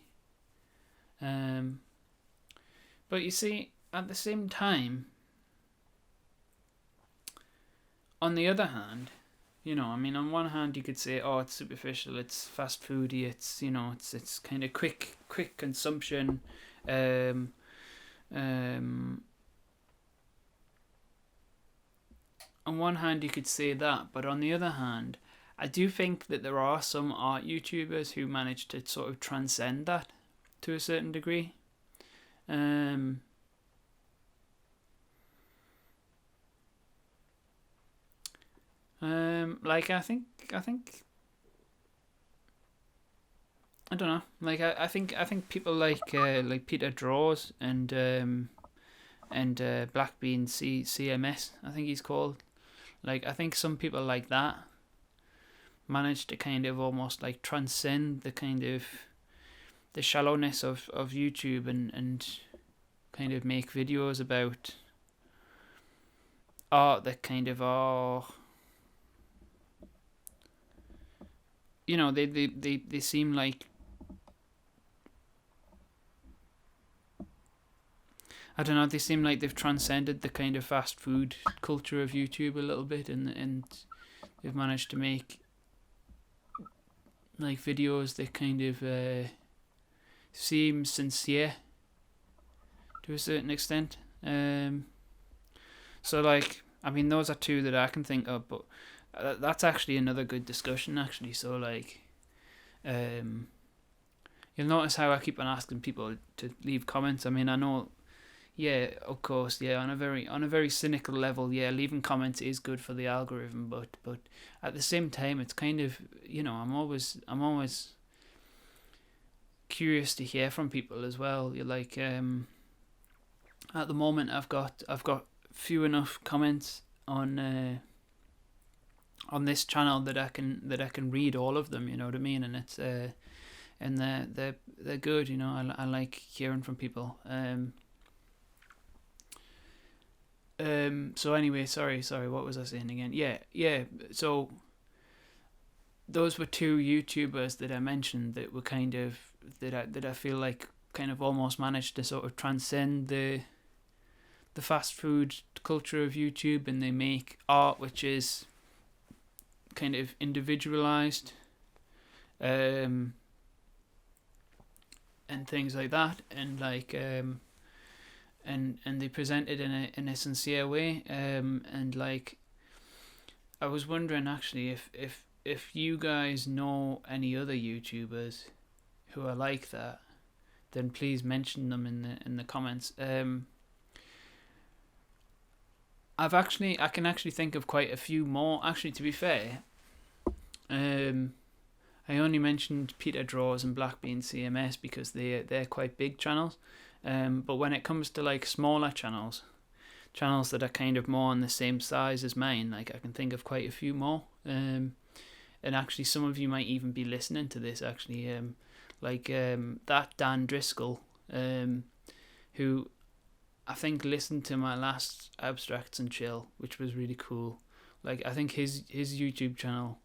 But you see, at the same time, on the other hand, you know, I mean, on one hand you could say, oh, it's superficial, it's fast foody, it's, you know, it's kind of quick consumption. On one hand you could say that, but on the other hand, I do think that there are some art YouTubers who manage to sort of transcend that to a certain degree. Like I think I don't know. Like I think people like Peter Draws and Blackbean CMS, I think he's called. Like I think some people like that manage to kind of almost like transcend the kind of the shallowness of YouTube and kind of make videos about art that kind of are, you know, they seem like, I don't know, they seem like they've transcended the kind of fast food culture of YouTube a little bit, and they've managed to make like videos that kind of seem sincere to a certain extent. So like, I mean, those are two that I can think of, but that's actually another good discussion actually. So like, you'll notice how I keep on asking people to leave comments. I mean, I know, yeah, of course, yeah, on a very cynical level, yeah, leaving comments is good for the algorithm, but at the same time, it's kind of, you know, I'm always curious to hear from people as well. You're like, at the moment, I've got few enough comments on this channel that I can read all of them. You know what I mean? And it's and they're good. You know, I like hearing from people. So anyway, sorry, what was I saying again? Yeah. So those were two YouTubers that I mentioned that were kind of that I feel like kind of almost managed to sort of transcend the fast food culture of YouTube, and they make art which is kind of individualized, and things like that, and like and they present it in a sincere way, and like I was wondering actually if you guys know any other YouTubers who are like that, then please mention them in the comments. I can actually think of quite a few more. Actually, to be fair, I only mentioned Peter Draws and Blackbean CMS because they're quite big channels. But when it comes to like smaller channels that are kind of more on the same size as mine, like I can think of quite a few more. And actually, some of you might even be listening to this. Actually, that Dan Driscoll, who I think listened to my last Abstracts and Chill, which was really cool. Like I think his YouTube channel,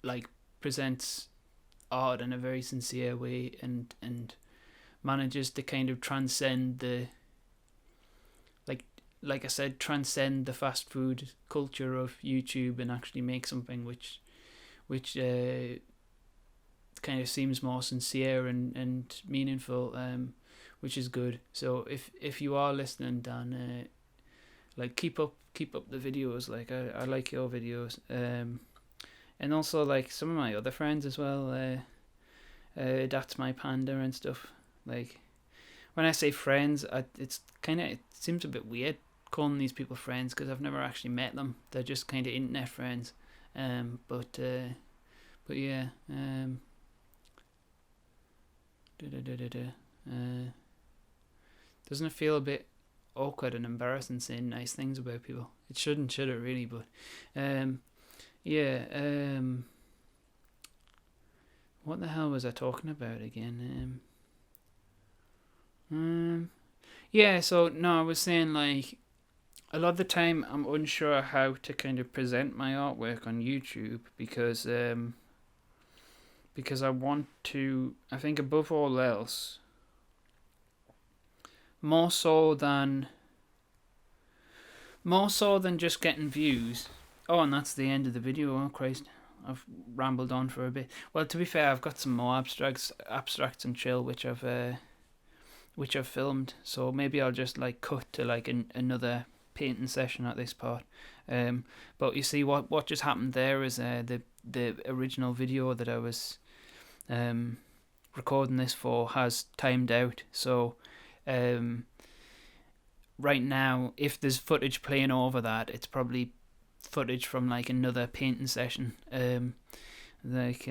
like presents art in a very sincere way, and manages to kind of transcend the, like I said, transcend the fast food culture of YouTube and actually make something which kind of seems more sincere and meaningful, which is good. So if you are listening, Dan, like keep up the videos. Like I like your videos, and also like some of my other friends as well. That's my panda and stuff. Like when I say friends, it seems a bit weird calling these people friends because I've never actually met them. They're just kind of internet friends. But yeah. Doesn't it feel a bit awkward and embarrassing saying nice things about people? It shouldn't, should it really? But yeah. What the hell was I talking about again? Yeah. So no, I was saying like a lot of the time I'm unsure how to kind of present my artwork on YouTube because I want to, I think above all else, more so than just getting views. Oh, and that's the end of the video. Oh Christ, I've rambled on for a bit. Well, to be fair, I've got some more abstracts and chill which I've filmed. So maybe I'll just like cut to like another painting session at this part. But you see what just happened there is the original video that I was recording this for has timed out. So right now, if there's footage playing over that, it's probably footage from like another painting session. Like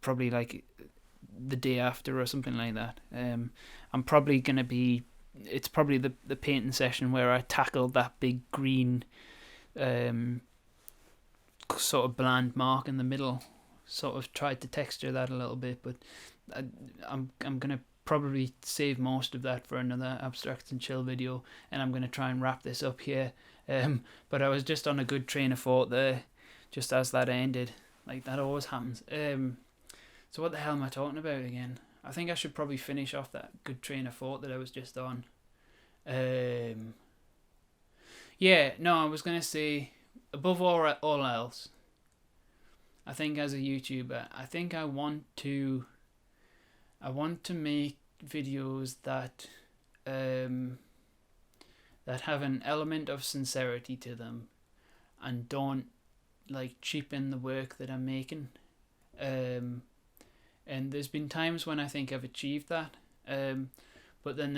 probably like the day after or something like that. I'm probably gonna be. It's probably the painting session where I tackled that big green, sort of bland mark in the middle. Sort of tried to texture that a little bit, but I'm gonna probably save most of that for another abstract and chill video, and I'm gonna try and wrap this up here. But I was just on a good train of thought there, just as that ended. Like that always happens. So what the hell am I talking about again? I think I should probably finish off that good train of thought that I was just on. Yeah, no, I was going to say, above all else, I think as a YouTuber, I think I want to make videos that that have an element of sincerity to them and don't like cheapen the work that I'm making. And there's been times when I think I've achieved that, but then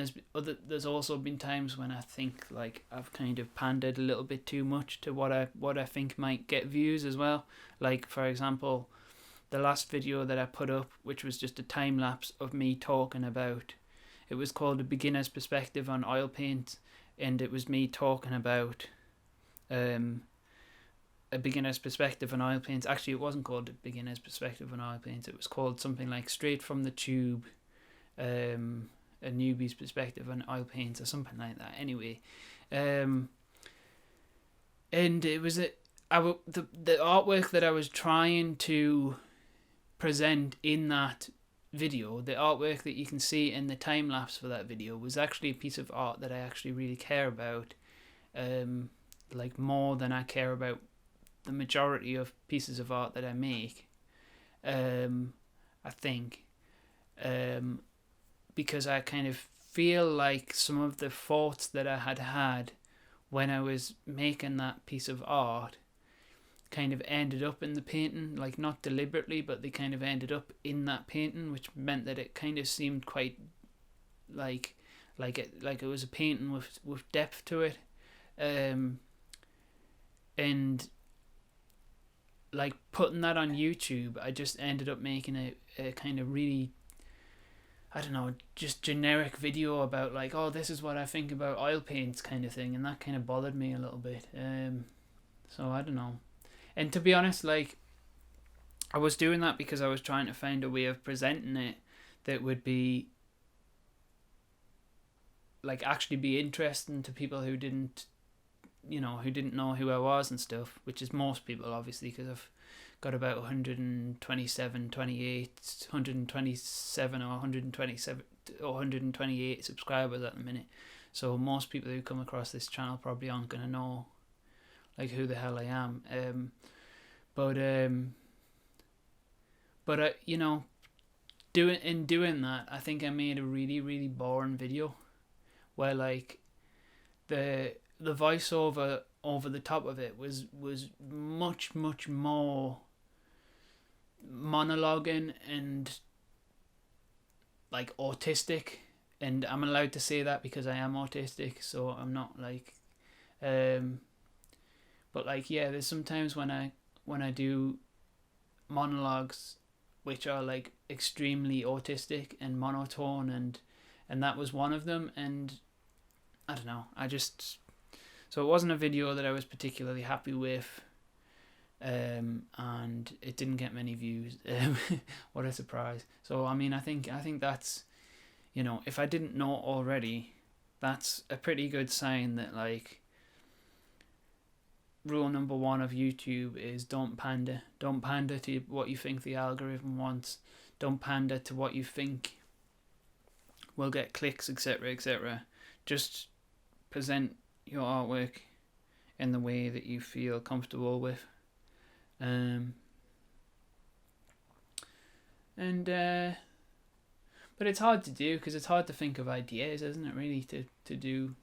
there's also been times when I think like I've kind of pandered a little bit too much to what I think might get views as well. Like for example, the last video that I put up, which was just a time lapse of me talking about, it was called A Beginner's Perspective on Oil Paint, and it was me talking about a beginner's perspective on oil paints. Actually, it wasn't called a beginner's perspective on oil paints. It was called something like Straight from the Tube, a newbie's perspective on oil paints, or something like that. Anyway, and it was the artwork that I was trying to present in that video. The artwork that you can see in the time lapse for that video was actually a piece of art that I actually really care about, like more than I care about the majority of pieces of art that I make, I think, because I kind of feel like some of the thoughts that I had when I was making that piece of art kind of ended up in the painting, like not deliberately, but they kind of ended up in that painting, which meant that it kind of seemed quite like it was a painting with depth to it, and like putting that on YouTube, I just ended up making a kind of really, I don't know, just generic video about like, oh, this is what I think about oil paints kind of thing, and that kind of bothered me a little bit. So I don't know. And to be honest, like, I was doing that because I was trying to find a way of presenting it that would be like actually be interesting to people who didn't know who I was and stuff, which is most people, obviously, because I've got about 127 or 128 subscribers at the minute. So most people who come across this channel probably aren't going to know like who the hell I am. But doing that, I think I made a really, really boring video where like the voiceover over the top of it was much more monologuing and like autistic, and I'm allowed to say that because I am autistic, so I'm not like but like, yeah, there's sometimes when I do monologues which are like extremely autistic and monotone, and that was one of them, and I don't know, so it wasn't a video that I was particularly happy with, and it didn't get many views. What a surprise. So I mean, I think that's, if I didn't know already, that's a pretty good sign that like rule number 1 of YouTube is don't pander to what you think the algorithm wants, don't pander to what you think will get clicks, etc, etc. Just present your artwork in the way that you feel comfortable with, but it's hard to do because it's hard to think of ideas, isn't it, really, to do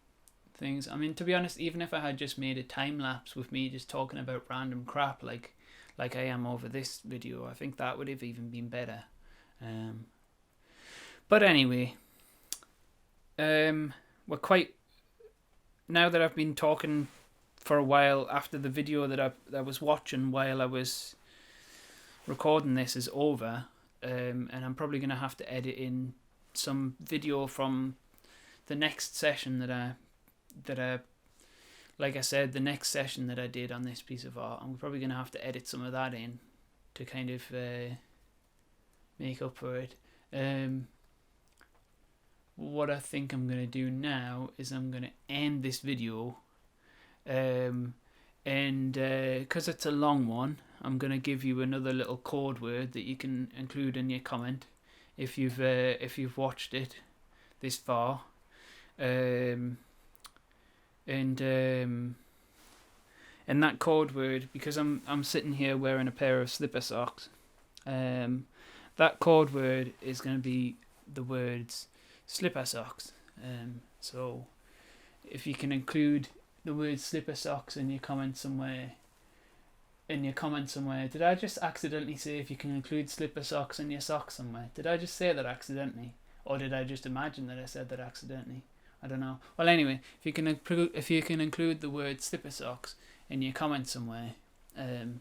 things. I mean, to be honest, even if I had just made a time lapse with me just talking about random crap like I am over this video, I think that would have even been better. But anyway, we're quite, now that I've been talking for a while after the video that I was watching while I was recording this is over, and I'm probably going to have to edit in some video from the next session that I like I said, the next session that I did on this piece of art. I'm probably going to have to edit some of that in to kind of make up for it. What I think I'm going to do now is I'm going to end this video, and because it's a long one, I'm going to give you another little code word that you can include in your comment if you've watched it this far. And that code word, because I'm sitting here wearing a pair of slipper socks, that code word is going to be the words slipper socks. So if you can include the word slipper socks in your comment somewhere, did I just accidentally say if you can include slipper socks in your socks somewhere? Did I just say that accidentally, or did I just imagine that I said that accidentally? I don't know. Well, anyway, if you can include the word slipper socks in your comment somewhere, then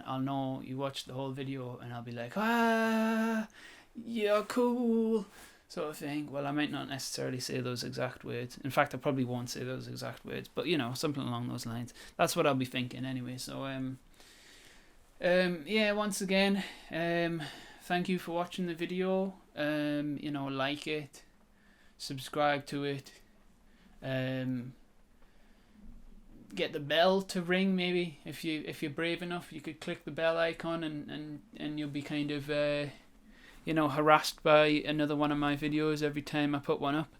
I'll know you watched the whole video, and I'll be like, yeah, cool, sort of thing. Well, I might not necessarily say those exact words. In fact, I probably won't say those exact words, but you know, something along those lines. That's what I'll be thinking anyway. So, yeah, once again, thank you for watching the video. You know, like it, subscribe to it, get the bell to ring. Maybe if you're brave enough, you could click the bell icon, and you'll be kind of you know, harassed by another one of my videos every time I put one up.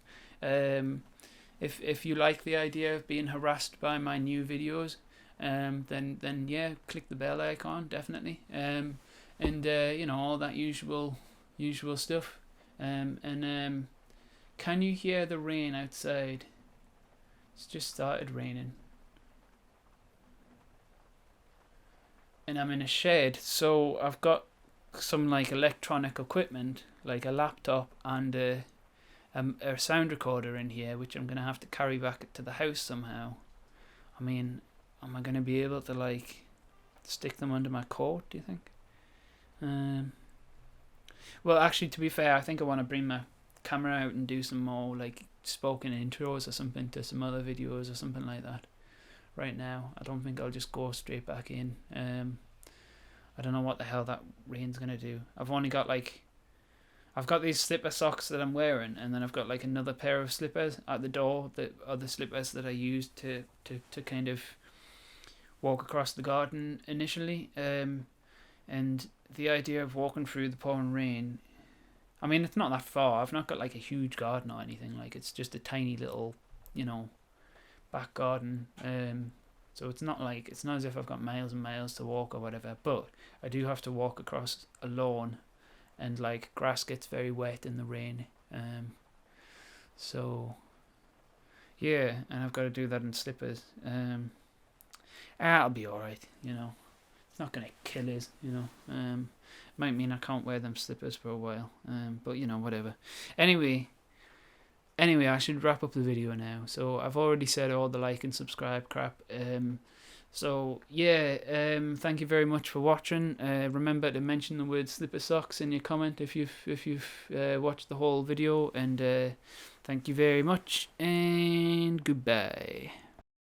If you like the idea of being harassed by my new videos, then yeah, click the bell icon, definitely. And you know, all that usual stuff. Can you hear the rain outside? It's just started raining. And I'm in a shed, so I've got some like electronic equipment, like a laptop and a sound recorder in here, which I'm going to have to carry back to the house somehow. I mean, am I going to be able to like stick them under my coat, do you think? Well, actually, to be fair, I think I want to bring my camera out and do some more like spoken intros or something to some other videos or something like that. Right now, I don't think I'll just go straight back in. I don't know what the hell that rain's gonna do. I've got these slipper socks that I'm wearing, and then I've got like another pair of slippers at the door that are the slippers that I used to kind of walk across the garden initially. And the idea of walking through the pouring rain, I mean, it's not that far. I've not got like a huge garden or anything. Like, it's just a tiny little, you know, back garden. So it's not as if I've got miles and miles to walk or whatever, but I do have to walk across a lawn, and like grass gets very wet in the rain. So yeah, and I've got to do that in slippers. I'll be alright, you know. It's not gonna kill us, you know. Might mean I can't wear them slippers for a while. But you know, whatever. Anyway, I should wrap up the video now. So I've already said all the like and subscribe crap. So yeah, thank you very much for watching. Remember to mention the word slipper socks in your comment if you've watched the whole video. And thank you very much, and goodbye.